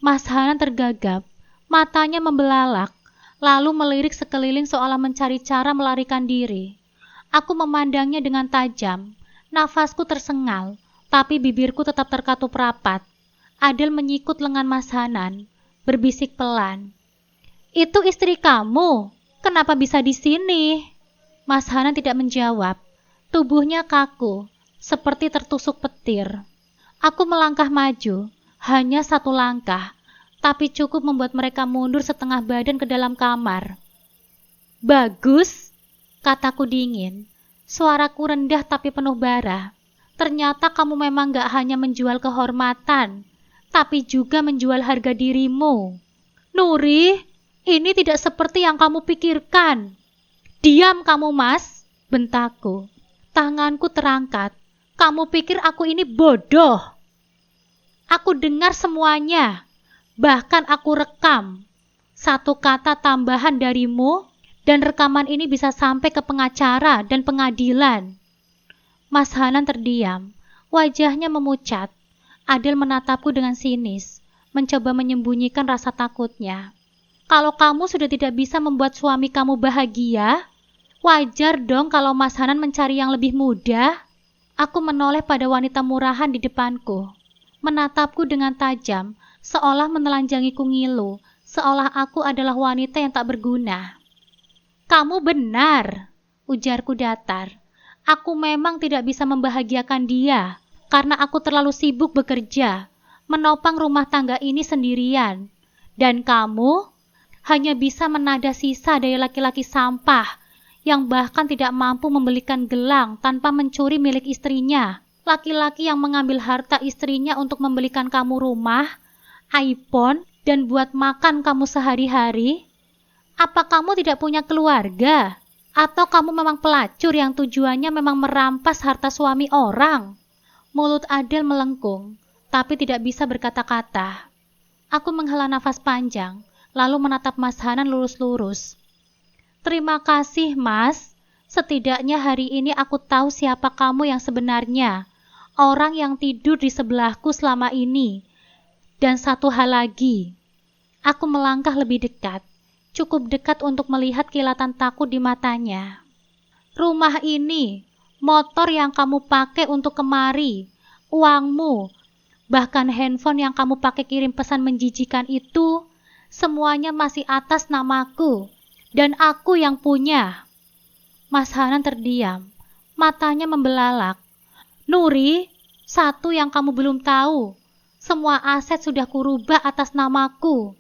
Mas Hanan tergagap. Matanya membelalak. Lalu melirik sekeliling seolah mencari cara melarikan diri. Aku memandangnya dengan tajam. Nafasku tersengal, tapi bibirku tetap terkatup rapat. Adel menyikut lengan Mas Hanan, berbisik pelan. Itu istri kamu? Kenapa bisa di sini? Mas Hanan tidak menjawab. Tubuhnya kaku, seperti tertusuk petir. Aku melangkah maju, hanya satu langkah, tapi cukup membuat mereka mundur setengah badan ke dalam kamar. Bagus, kataku dingin. Suaraku rendah tapi penuh bara. Ternyata kamu memang gak hanya menjual kehormatan, tapi juga menjual harga dirimu. Nuri, ini tidak seperti yang kamu pikirkan. Diam kamu, Mas, bentakku. Tanganku terangkat. Kamu pikir aku ini bodoh? Aku dengar semuanya. Bahkan aku rekam. Satu kata tambahan darimu, dan rekaman ini bisa sampai ke pengacara dan pengadilan. Mas Hanan terdiam. Wajahnya memucat. Adel menatapku dengan sinis, mencoba menyembunyikan rasa takutnya. Kalau kamu sudah tidak bisa membuat suami kamu bahagia, wajar dong kalau Mas Hanan mencari yang lebih muda. Aku menoleh pada wanita murahan di depanku, menatapku dengan tajam, seolah menelanjangiku ngilu, seolah aku adalah wanita yang tak berguna. Kamu benar, ujarku datar. Aku memang tidak bisa membahagiakan dia, karena aku terlalu sibuk bekerja, menopang rumah tangga ini sendirian. Dan kamu hanya bisa menada sisa dari laki-laki sampah, yang bahkan tidak mampu membelikan gelang tanpa mencuri milik istrinya. Laki-laki yang mengambil harta istrinya untuk membelikan kamu rumah, iPhone, dan buat makan kamu sehari-hari. Apa kamu tidak punya keluarga? Atau kamu memang pelacur yang tujuannya memang merampas harta suami orang? Mulut Adel melengkung, tapi tidak bisa berkata-kata. Aku menghela nafas panjang, lalu menatap Mas Hanan lurus-lurus. Terima kasih, Mas. Setidaknya hari ini aku tahu siapa kamu yang sebenarnya. Orang yang tidur di sebelahku selama ini. Dan satu hal lagi. Aku melangkah lebih dekat. Cukup dekat untuk melihat kilatan takut di matanya. Rumah ini, motor yang kamu pakai untuk kemari, uangmu, bahkan handphone yang kamu pakai kirim pesan menjijikan itu, semuanya masih atas namaku, dan aku yang punya. Mas Hanan terdiam, matanya membelalak. Nuri, satu yang kamu belum tahu, semua aset sudah kurubah atas namaku.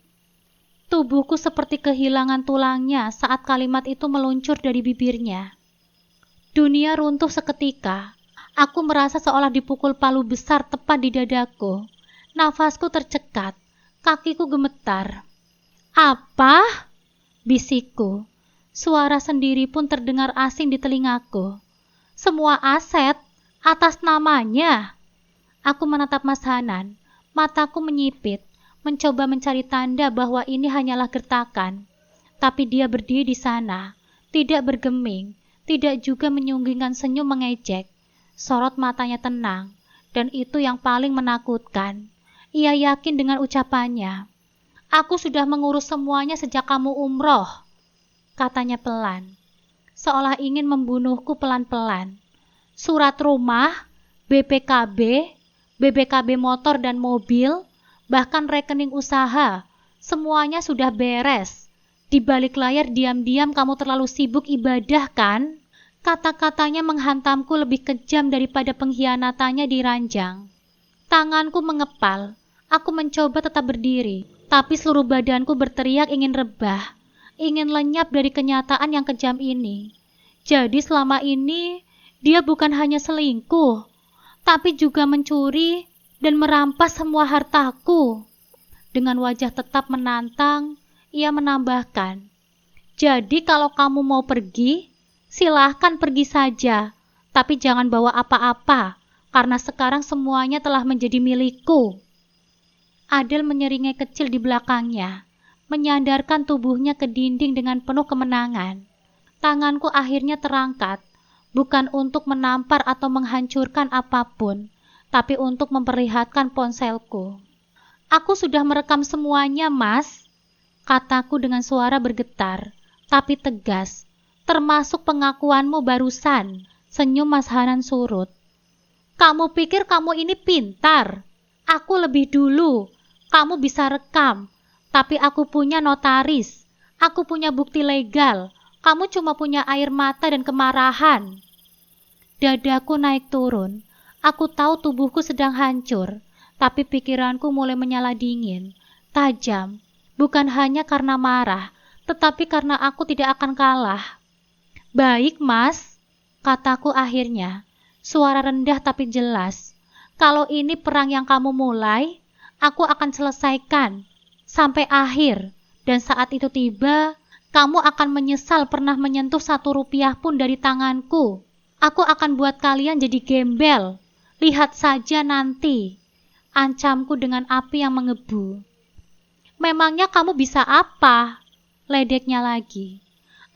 Tubuhku seperti kehilangan tulangnya saat kalimat itu meluncur dari bibirnya. Dunia runtuh seketika. Aku merasa seolah dipukul palu besar tepat di dadaku. Nafasku tercekat, kakiku gemetar. Apa? Bisikku. Suara sendiri pun terdengar asing di telingaku. Semua aset atas namanya. Aku menatap Mas Hanan. Mataku menyipit, mencoba mencari tanda bahwa ini hanyalah gertakan. Tapi dia berdiri di sana, tidak bergeming, tidak juga menyunggingkan senyum mengejek. Sorot matanya tenang, dan itu yang paling menakutkan. Ia yakin dengan ucapannya. Aku sudah mengurus semuanya sejak kamu umroh, katanya pelan, seolah ingin membunuhku pelan-pelan. Surat rumah, BPKB motor dan mobil, bahkan rekening usaha, semuanya sudah beres. Di balik layar diam-diam kamu terlalu sibuk ibadah kan? Kata-katanya menghantamku lebih kejam daripada pengkhianatannya di ranjang. Tanganku mengepal. Aku mencoba tetap berdiri, tapi seluruh badanku berteriak ingin rebah, ingin lenyap dari kenyataan yang kejam ini. Jadi selama ini, dia bukan hanya selingkuh, tapi juga mencuri dan merampas semua hartaku. Dengan wajah tetap menantang, ia menambahkan, jadi kalau kamu mau pergi, silahkan pergi saja, tapi jangan bawa apa-apa, karena sekarang semuanya telah menjadi milikku. Adel menyeringai kecil di belakangnya, menyandarkan tubuhnya ke dinding dengan penuh kemenangan. Tanganku akhirnya terangkat, bukan untuk menampar atau menghancurkan apapun, tapi untuk memperlihatkan ponselku. Aku sudah merekam semuanya, Mas, kataku dengan suara bergetar, tapi tegas, termasuk pengakuanmu barusan. Senyum Mas Hanan surut. Kamu pikir kamu ini pintar? Aku lebih dulu. Kamu bisa rekam, tapi aku punya notaris. Aku punya bukti legal. Kamu cuma punya air mata dan kemarahan. Dadaku naik turun. Aku tahu tubuhku sedang hancur, tapi pikiranku mulai menyala dingin, tajam, bukan hanya karena marah, tetapi karena aku tidak akan kalah. Baik, Mas, kataku akhirnya, suara rendah tapi jelas. Kalau ini perang yang kamu mulai, aku akan selesaikan sampai akhir. Dan saat itu tiba, kamu akan menyesal pernah menyentuh 1 rupiah pun dari tanganku. Aku akan buat kalian jadi gembel. Lihat saja nanti, ancamku dengan api yang menggebu. Memangnya kamu bisa apa? Ledeknya lagi.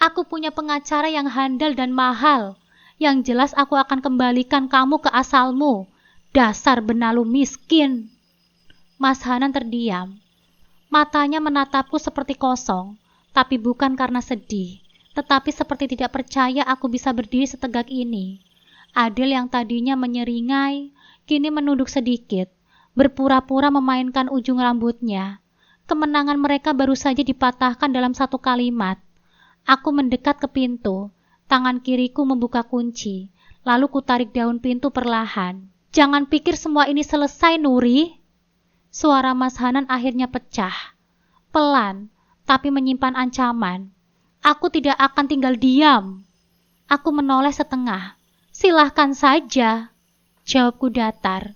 Aku punya pengacara yang handal dan mahal. Yang jelas aku akan kembalikan kamu ke asalmu. Dasar benalu miskin. Mas Hanan terdiam. Matanya menatapku seperti kosong, tapi bukan karena sedih, tetapi seperti tidak percaya aku bisa berdiri setegak ini. Adel yang tadinya menyeringai, kini menunduk sedikit, berpura-pura memainkan ujung rambutnya. Kemenangan mereka baru saja dipatahkan dalam 1 kalimat. Aku mendekat ke pintu, tangan kiriku membuka kunci, lalu kutarik daun pintu perlahan. Jangan pikir semua ini selesai, Nuri. Suara Mas Hanan akhirnya pecah. Pelan, tapi menyimpan ancaman. Aku tidak akan tinggal diam. Aku menoleh setengah. Silahkan saja, jawabku datar.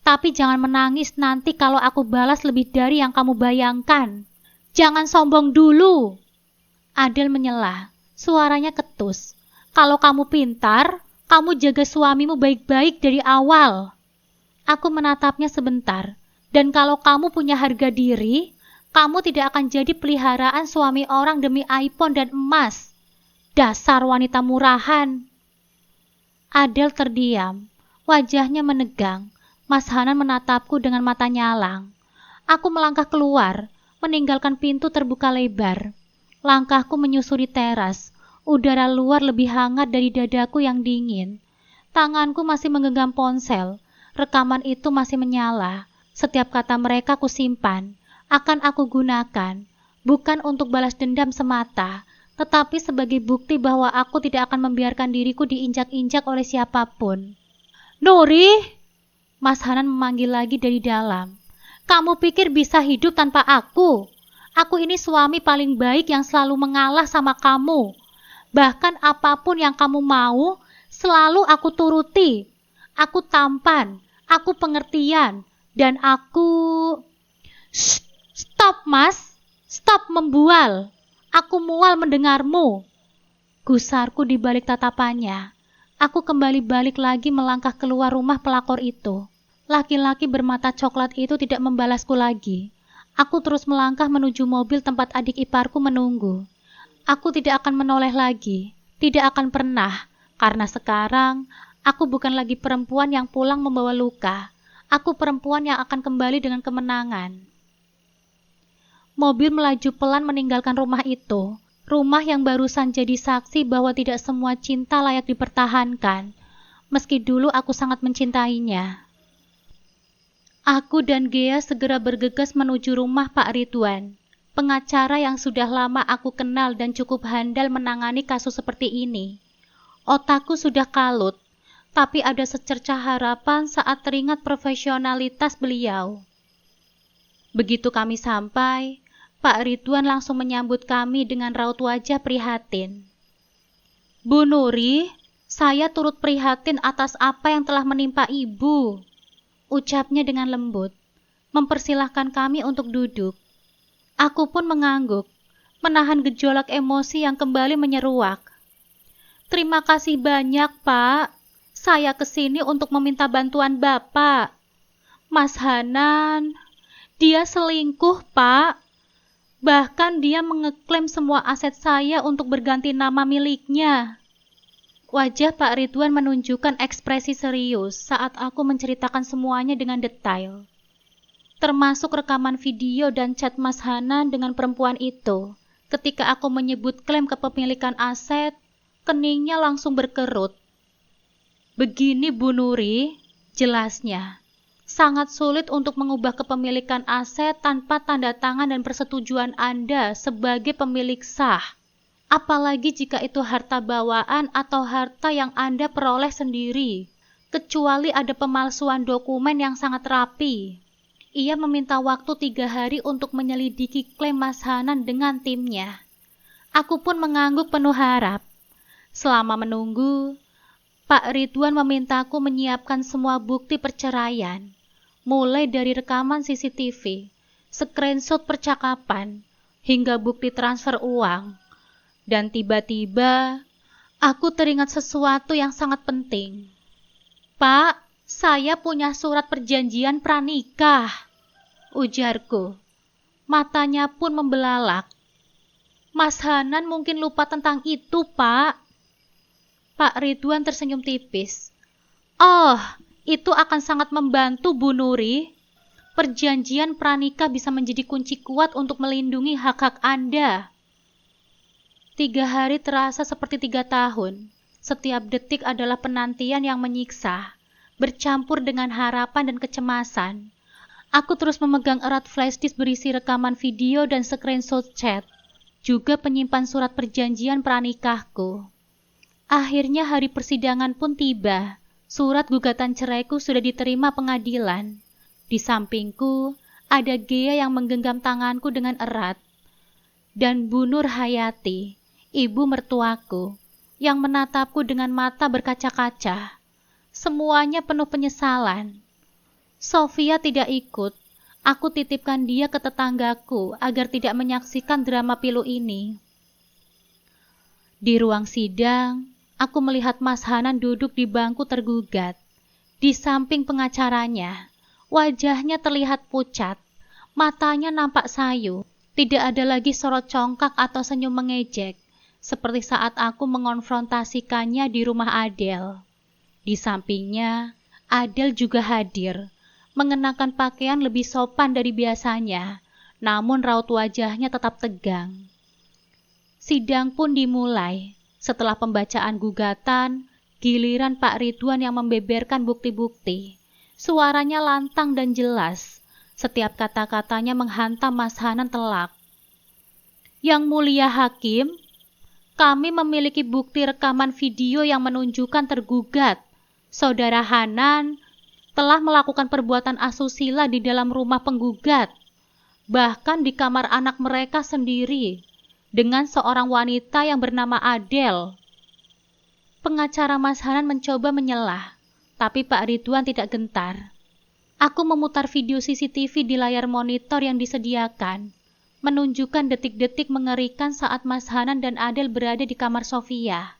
Tapi jangan menangis nanti kalau aku balas lebih dari yang kamu bayangkan. Jangan sombong dulu. Adel menyela, suaranya ketus. Kalau kamu pintar, kamu jaga suamimu baik-baik dari awal. Aku menatapnya sebentar. Dan kalau kamu punya harga diri, kamu tidak akan jadi peliharaan suami orang demi iPhone dan emas. Dasar wanita murahan. Adel terdiam, wajahnya menegang. Mas Hanan menatapku dengan mata nyalang. Aku melangkah keluar, meninggalkan pintu terbuka lebar. Langkahku menyusuri teras. Udara luar lebih hangat dari dadaku yang dingin. Tanganku masih menggenggam ponsel. Rekaman itu masih menyala. Setiap kata mereka kusimpan. Akan aku gunakan. Bukan untuk balas dendam semata, tetapi sebagai bukti bahwa aku tidak akan membiarkan diriku diinjak-injak oleh siapapun. Nuri! Mas Hanan memanggil lagi dari dalam. Kamu pikir bisa hidup tanpa aku? Aku ini suami paling baik yang selalu mengalah sama kamu. Bahkan apapun yang kamu mau, selalu aku turuti. Aku tampan, aku pengertian, dan aku... Stop, Mas. Stop membual. Aku mual mendengarmu. Gusarku di balik tatapannya. Aku kembali balik lagi melangkah keluar rumah pelakor itu. Laki-laki bermata coklat itu tidak membalasku lagi. Aku terus melangkah menuju mobil tempat adik iparku menunggu. Aku tidak akan menoleh lagi, tidak akan pernah, karena sekarang aku bukan lagi perempuan yang pulang membawa luka. Aku perempuan yang akan kembali dengan kemenangan. Mobil melaju pelan meninggalkan rumah itu. Rumah yang barusan jadi saksi bahwa tidak semua cinta layak dipertahankan, meski dulu aku sangat mencintainya. Aku dan Gea segera bergegas menuju rumah Pak Ridwan, pengacara yang sudah lama aku kenal dan cukup handal menangani kasus seperti ini. Otakku sudah kalut, tapi ada secercah harapan saat teringat profesionalitas beliau. Begitu kami sampai, Pak Ridwan langsung menyambut kami dengan raut wajah prihatin. Bu Nuri, saya turut prihatin atas apa yang telah menimpa Ibu, ucapnya dengan lembut, mempersilahkan kami untuk duduk. Aku pun mengangguk, menahan gejolak emosi yang kembali menyeruak. Terima kasih banyak, Pak. Saya kesini untuk meminta bantuan Bapak. Mas Hanan, dia selingkuh, Pak. Bahkan dia mengeklaim semua aset saya untuk berganti nama miliknya. Wajah Pak Ridwan menunjukkan ekspresi serius saat aku menceritakan semuanya dengan detail. Termasuk rekaman video dan chat Mas Hanan dengan perempuan itu. Ketika aku menyebut klaim kepemilikan aset, keningnya langsung berkerut. Begini Bu Nuri, jelasnya. Sangat sulit untuk mengubah kepemilikan aset tanpa tanda tangan dan persetujuan Anda sebagai pemilik sah. Apalagi jika itu harta bawaan atau harta yang Anda peroleh sendiri, kecuali ada pemalsuan dokumen yang sangat rapi. Ia meminta waktu 3 hari untuk menyelidiki klaim Mas Hanan dengan timnya. Aku pun mengangguk penuh harap. Selama menunggu, Pak Ridwan memintaku menyiapkan semua bukti perceraian, mulai dari rekaman CCTV, screenshot percakapan, hingga bukti transfer uang. Dan tiba-tiba, aku teringat sesuatu yang sangat penting. Pak, saya punya surat perjanjian pranikah, ujarku. Matanya pun membelalak. Mas Hanan mungkin lupa tentang itu, Pak. Pak Ridwan tersenyum tipis. Oh, itu akan sangat membantu, Bu Nuri. Perjanjian pranikah bisa menjadi kunci kuat untuk melindungi hak-hak Anda. 3 hari terasa seperti 3 tahun. Setiap detik adalah penantian yang menyiksa, bercampur dengan harapan dan kecemasan. Aku terus memegang erat flash disk berisi rekaman video dan screenshot chat, juga penyimpan surat perjanjian pranikahku. Akhirnya hari persidangan pun tiba. Surat gugatan ceraiku sudah diterima pengadilan. Di sampingku, ada Gea yang menggenggam tanganku dengan erat. Dan Bu Nur Hayati, ibu mertuaku, yang menatapku dengan mata berkaca-kaca. Semuanya penuh penyesalan. Sofia tidak ikut. Aku titipkan dia ke tetanggaku agar tidak menyaksikan drama pilu ini. Di ruang sidang, aku melihat Mas Hanan duduk di bangku tergugat. Di samping pengacaranya, wajahnya terlihat pucat, matanya nampak sayu. Tidak ada lagi sorot congkak atau senyum mengejek, seperti saat aku mengonfrontasikannya di rumah Adel. Di sampingnya, Adel juga hadir, mengenakan pakaian lebih sopan dari biasanya, namun raut wajahnya tetap tegang. Sidang pun dimulai. Setelah pembacaan gugatan, giliran Pak Ridwan yang membeberkan bukti-bukti. Suaranya lantang dan jelas. Setiap kata-katanya menghantam Mas Hanan telak. Yang mulia hakim, kami memiliki bukti rekaman video yang menunjukkan tergugat, Saudara Hanan, telah melakukan perbuatan asusila di dalam rumah penggugat, bahkan di kamar anak mereka sendiri, dengan seorang wanita yang bernama Adel. Pengacara Mas Hanan mencoba menyelah, tapi Pak Ridwan tidak gentar. Aku memutar video CCTV di layar monitor yang disediakan, menunjukkan detik-detik mengerikan saat Mas Hanan dan Adel berada di kamar Sofia.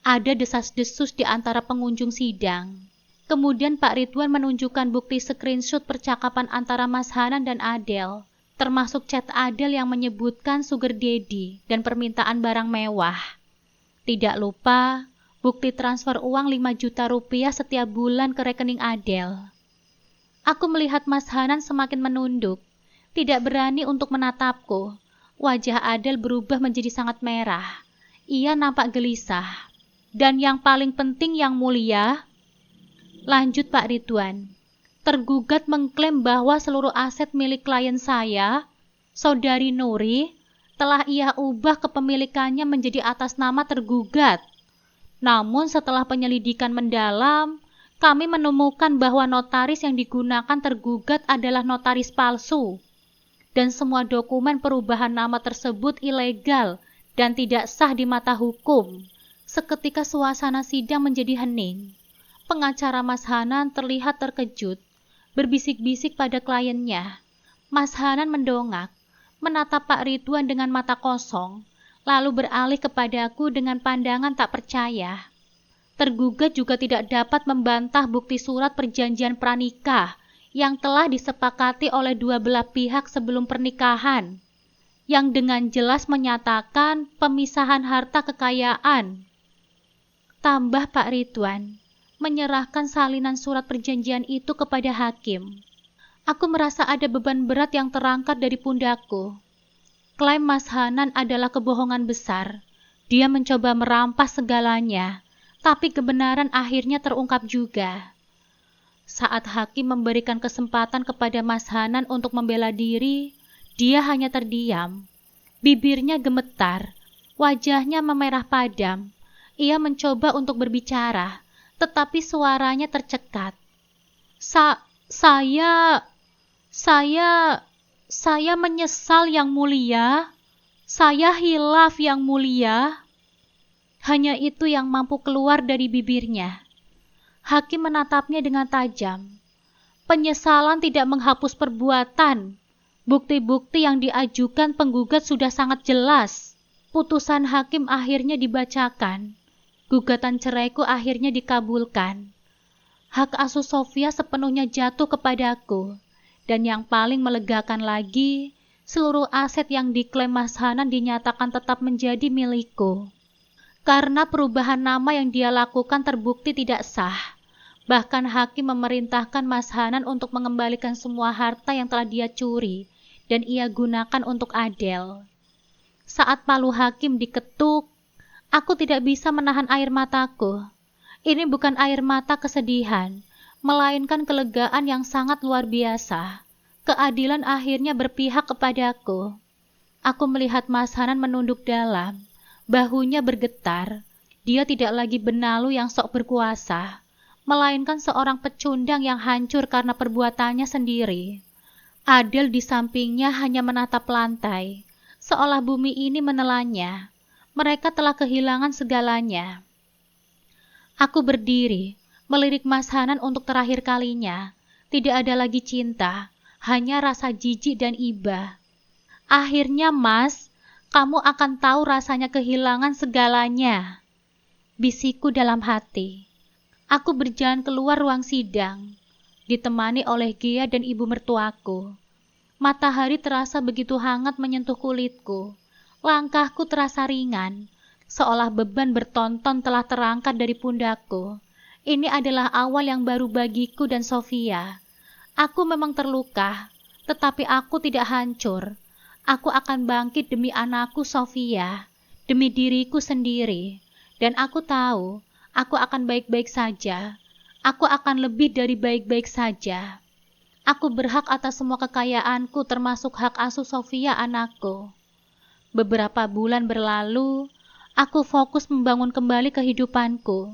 Ada desas-desus di antara pengunjung sidang. Kemudian Pak Ridwan menunjukkan bukti screenshot percakapan antara Mas Hanan dan Adel, termasuk chat Adel yang menyebutkan sugar daddy dan permintaan barang mewah. Tidak lupa, bukti transfer uang 5 juta rupiah setiap bulan ke rekening Adel. Aku melihat Mas Hanan semakin menunduk, tidak berani untuk menatapku. Wajah Adel berubah menjadi sangat merah. Ia nampak gelisah. Dan yang paling penting yang mulia, lanjut Pak Ridwan, tergugat mengklaim bahwa seluruh aset milik klien saya, Saudari Nuri, telah ia ubah kepemilikannya menjadi atas nama tergugat. Namun setelah penyelidikan mendalam, kami menemukan bahwa notaris yang digunakan tergugat adalah notaris palsu. Dan semua dokumen perubahan nama tersebut ilegal dan tidak sah di mata hukum. Seketika suasana sidang menjadi hening. Pengacara Mas Hanan terlihat terkejut, berbisik-bisik pada kliennya. Mas Hanan mendongak, menatap Pak Ridwan dengan mata kosong, lalu beralih kepadaku dengan pandangan tak percaya. Tergugat juga tidak dapat membantah bukti surat perjanjian pranikah yang telah disepakati oleh dua belah pihak sebelum pernikahan, yang dengan jelas menyatakan pemisahan harta kekayaan. Tambah Pak Ridwan, menyerahkan salinan surat perjanjian itu kepada hakim. Aku merasa ada beban berat yang terangkat dari pundakku. Klaim Mas Hanan adalah kebohongan besar. Dia mencoba merampas segalanya, tapi kebenaran akhirnya terungkap juga. Saat hakim memberikan kesempatan kepada Mas Hanan untuk membela diri, dia hanya terdiam. Bibirnya gemetar, wajahnya memerah padam. Ia mencoba untuk berbicara, tetapi suaranya tercekat. Saya menyesal yang mulia. Saya hilaf, Yang Mulia. Hanya itu yang mampu keluar dari bibirnya. Hakim menatapnya dengan tajam. Penyesalan tidak menghapus perbuatan. Bukti-bukti yang diajukan penggugat sudah sangat jelas. Putusan hakim akhirnya dibacakan. Gugatan ceraiku akhirnya dikabulkan. Hak asuh Sofia sepenuhnya jatuh kepadaku. Dan yang paling melegakan lagi, seluruh aset yang diklaim Mas Hanan dinyatakan tetap menjadi milikku. Karena perubahan nama yang dia lakukan terbukti tidak sah. Bahkan hakim memerintahkan Mas Hanan untuk mengembalikan semua harta yang telah dia curi dan ia gunakan untuk Adele. Saat palu hakim diketuk, aku tidak bisa menahan air mataku. Ini bukan air mata kesedihan, melainkan kelegaan yang sangat luar biasa. Keadilan akhirnya berpihak kepadaku. Aku melihat Mas Hanan menunduk dalam. Bahunya bergetar. Dia tidak lagi benalu yang sok berkuasa, melainkan seorang pecundang yang hancur karena perbuatannya sendiri. Adele di sampingnya hanya menatap lantai, seolah bumi ini menelannya. Mereka telah kehilangan segalanya. Aku berdiri, melirik Mas Hanan untuk terakhir kalinya. Tidak ada lagi cinta, hanya rasa jijik dan iba. Akhirnya, Mas, kamu akan tahu rasanya kehilangan segalanya. Bisikku dalam hati. Aku berjalan keluar ruang sidang, ditemani oleh Gia dan ibu mertuaku. Matahari terasa begitu hangat menyentuh kulitku. Langkahku terasa ringan, seolah beban bertonton telah terangkat dari pundakku. Ini adalah awal yang baru bagiku dan Sofia. Aku memang terluka, tetapi aku tidak hancur. Aku akan bangkit demi anakku Sofia, demi diriku sendiri. Dan aku tahu, aku akan baik-baik saja. Aku akan lebih dari baik-baik saja. Aku berhak atas semua kekayaanku termasuk hak asuh Sofia anakku. Beberapa bulan berlalu, aku fokus membangun kembali kehidupanku.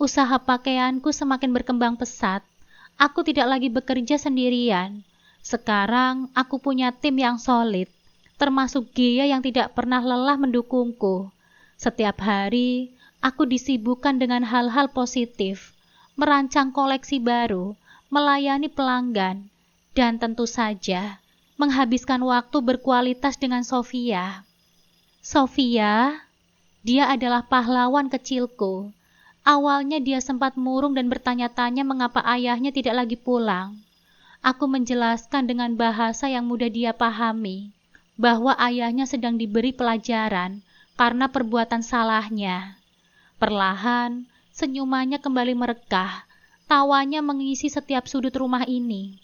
Usaha pakaianku semakin berkembang pesat. Aku tidak lagi bekerja sendirian. Sekarang aku punya tim yang solid. Termasuk Gia yang tidak pernah lelah mendukungku. Setiap hari, aku disibukkan dengan hal-hal positif, merancang koleksi baru, melayani pelanggan, dan tentu saja, menghabiskan waktu berkualitas dengan Sofia. Sofia, dia adalah pahlawan kecilku. Awalnya dia sempat murung dan bertanya-tanya mengapa ayahnya tidak lagi pulang. Aku menjelaskan dengan bahasa yang mudah dia pahami, bahwa ayahnya sedang diberi pelajaran karena perbuatan salahnya. Perlahan, senyumannya kembali merekah, tawanya mengisi setiap sudut rumah ini.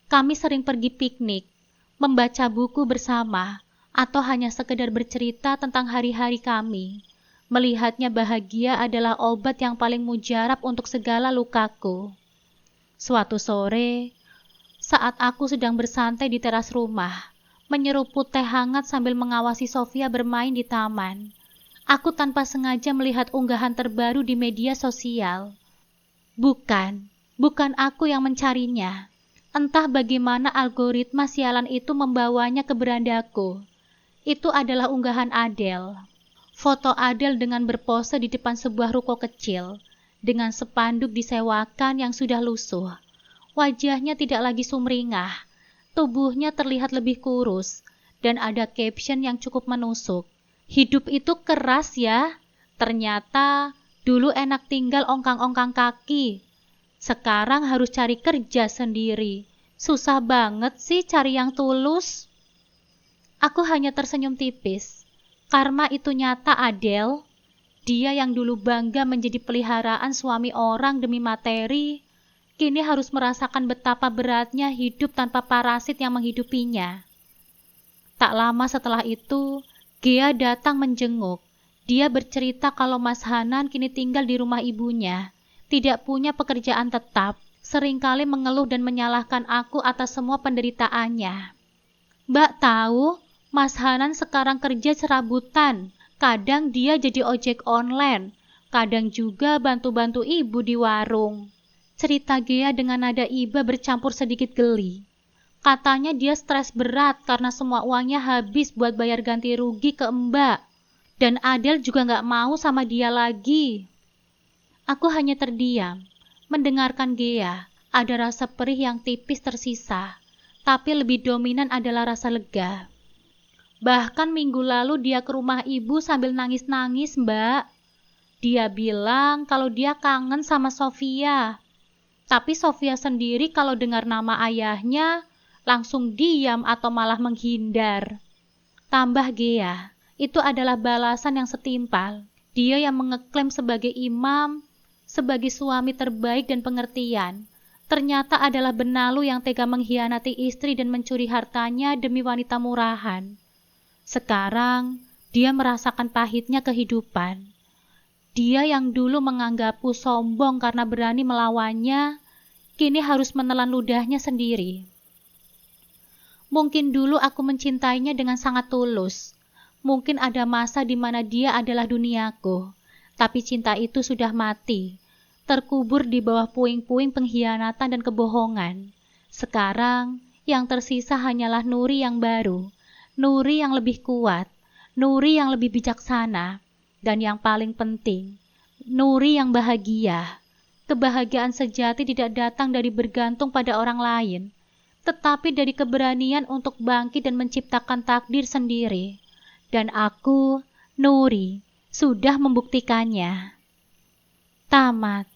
Kami sering pergi piknik, membaca buku bersama, atau hanya sekedar bercerita tentang hari-hari kami. Melihatnya bahagia adalah obat yang paling mujarab untuk segala lukaku. Suatu sore, saat aku sedang bersantai di teras rumah, menyeruput teh hangat sambil mengawasi Sofia bermain di taman. Aku tanpa sengaja melihat unggahan terbaru di media sosial. Bukan aku yang mencarinya. Entah bagaimana algoritma sialan itu membawanya ke berandaku. Itu adalah unggahan Adele. Foto Adele dengan berpose di depan sebuah ruko kecil, dengan spanduk disewakan yang sudah lusuh. Wajahnya tidak lagi sumringah. Tubuhnya terlihat lebih kurus, dan ada caption yang cukup menusuk. Hidup itu keras ya. Ternyata dulu enak tinggal ongkang-ongkang kaki. Sekarang harus cari kerja sendiri. Susah banget sih cari yang tulus. Aku hanya tersenyum tipis. Karma itu nyata, Adele. Dia yang dulu bangga menjadi peliharaan suami orang demi materi, kini harus merasakan betapa beratnya hidup tanpa parasit yang menghidupinya. Tak lama setelah itu, Gia datang menjenguk. Dia bercerita kalau Mas Hanan kini tinggal di rumah ibunya, tidak punya pekerjaan tetap, seringkali mengeluh dan menyalahkan aku atas semua penderitaannya. Mbak tahu, Mas Hanan sekarang kerja serabutan. Kadang dia jadi ojek online, kadang juga bantu-bantu ibu di warung. Cerita Gia dengan nada iba bercampur sedikit geli. Katanya dia stres berat karena semua uangnya habis buat bayar ganti rugi ke Mbak. Dan Adele juga gak mau sama dia lagi. Aku hanya terdiam, mendengarkan Gea. Ada rasa perih yang tipis tersisa, tapi lebih dominan adalah rasa lega. Bahkan minggu lalu dia ke rumah ibu sambil nangis-nangis, Mbak. Dia bilang kalau dia kangen sama Sofia. Tapi Sofia sendiri kalau dengar nama ayahnya, langsung diam atau malah menghindar. Tambah Gea, itu adalah balasan yang setimpal. Dia yang mengeklaim sebagai imam, sebagai suami terbaik dan pengertian, ternyata adalah benalu yang tega mengkhianati istri dan mencuri hartanya demi wanita murahan. Sekarang, dia merasakan pahitnya kehidupan. Dia yang dulu menganggapku sombong karena berani melawannya, kini harus menelan ludahnya sendiri. Mungkin dulu aku mencintainya dengan sangat tulus. Mungkin ada masa di mana dia adalah duniaku, tapi cinta itu sudah mati, terkubur di bawah puing-puing pengkhianatan dan kebohongan. Sekarang, yang tersisa hanyalah Nuri yang baru, Nuri yang lebih kuat, Nuri yang lebih bijaksana, dan yang paling penting, Nuri yang bahagia. Kebahagiaan sejati tidak datang dari bergantung pada orang lain, tetapi dari keberanian untuk bangkit dan menciptakan takdir sendiri. Dan aku, Nuri, sudah membuktikannya. Tamat.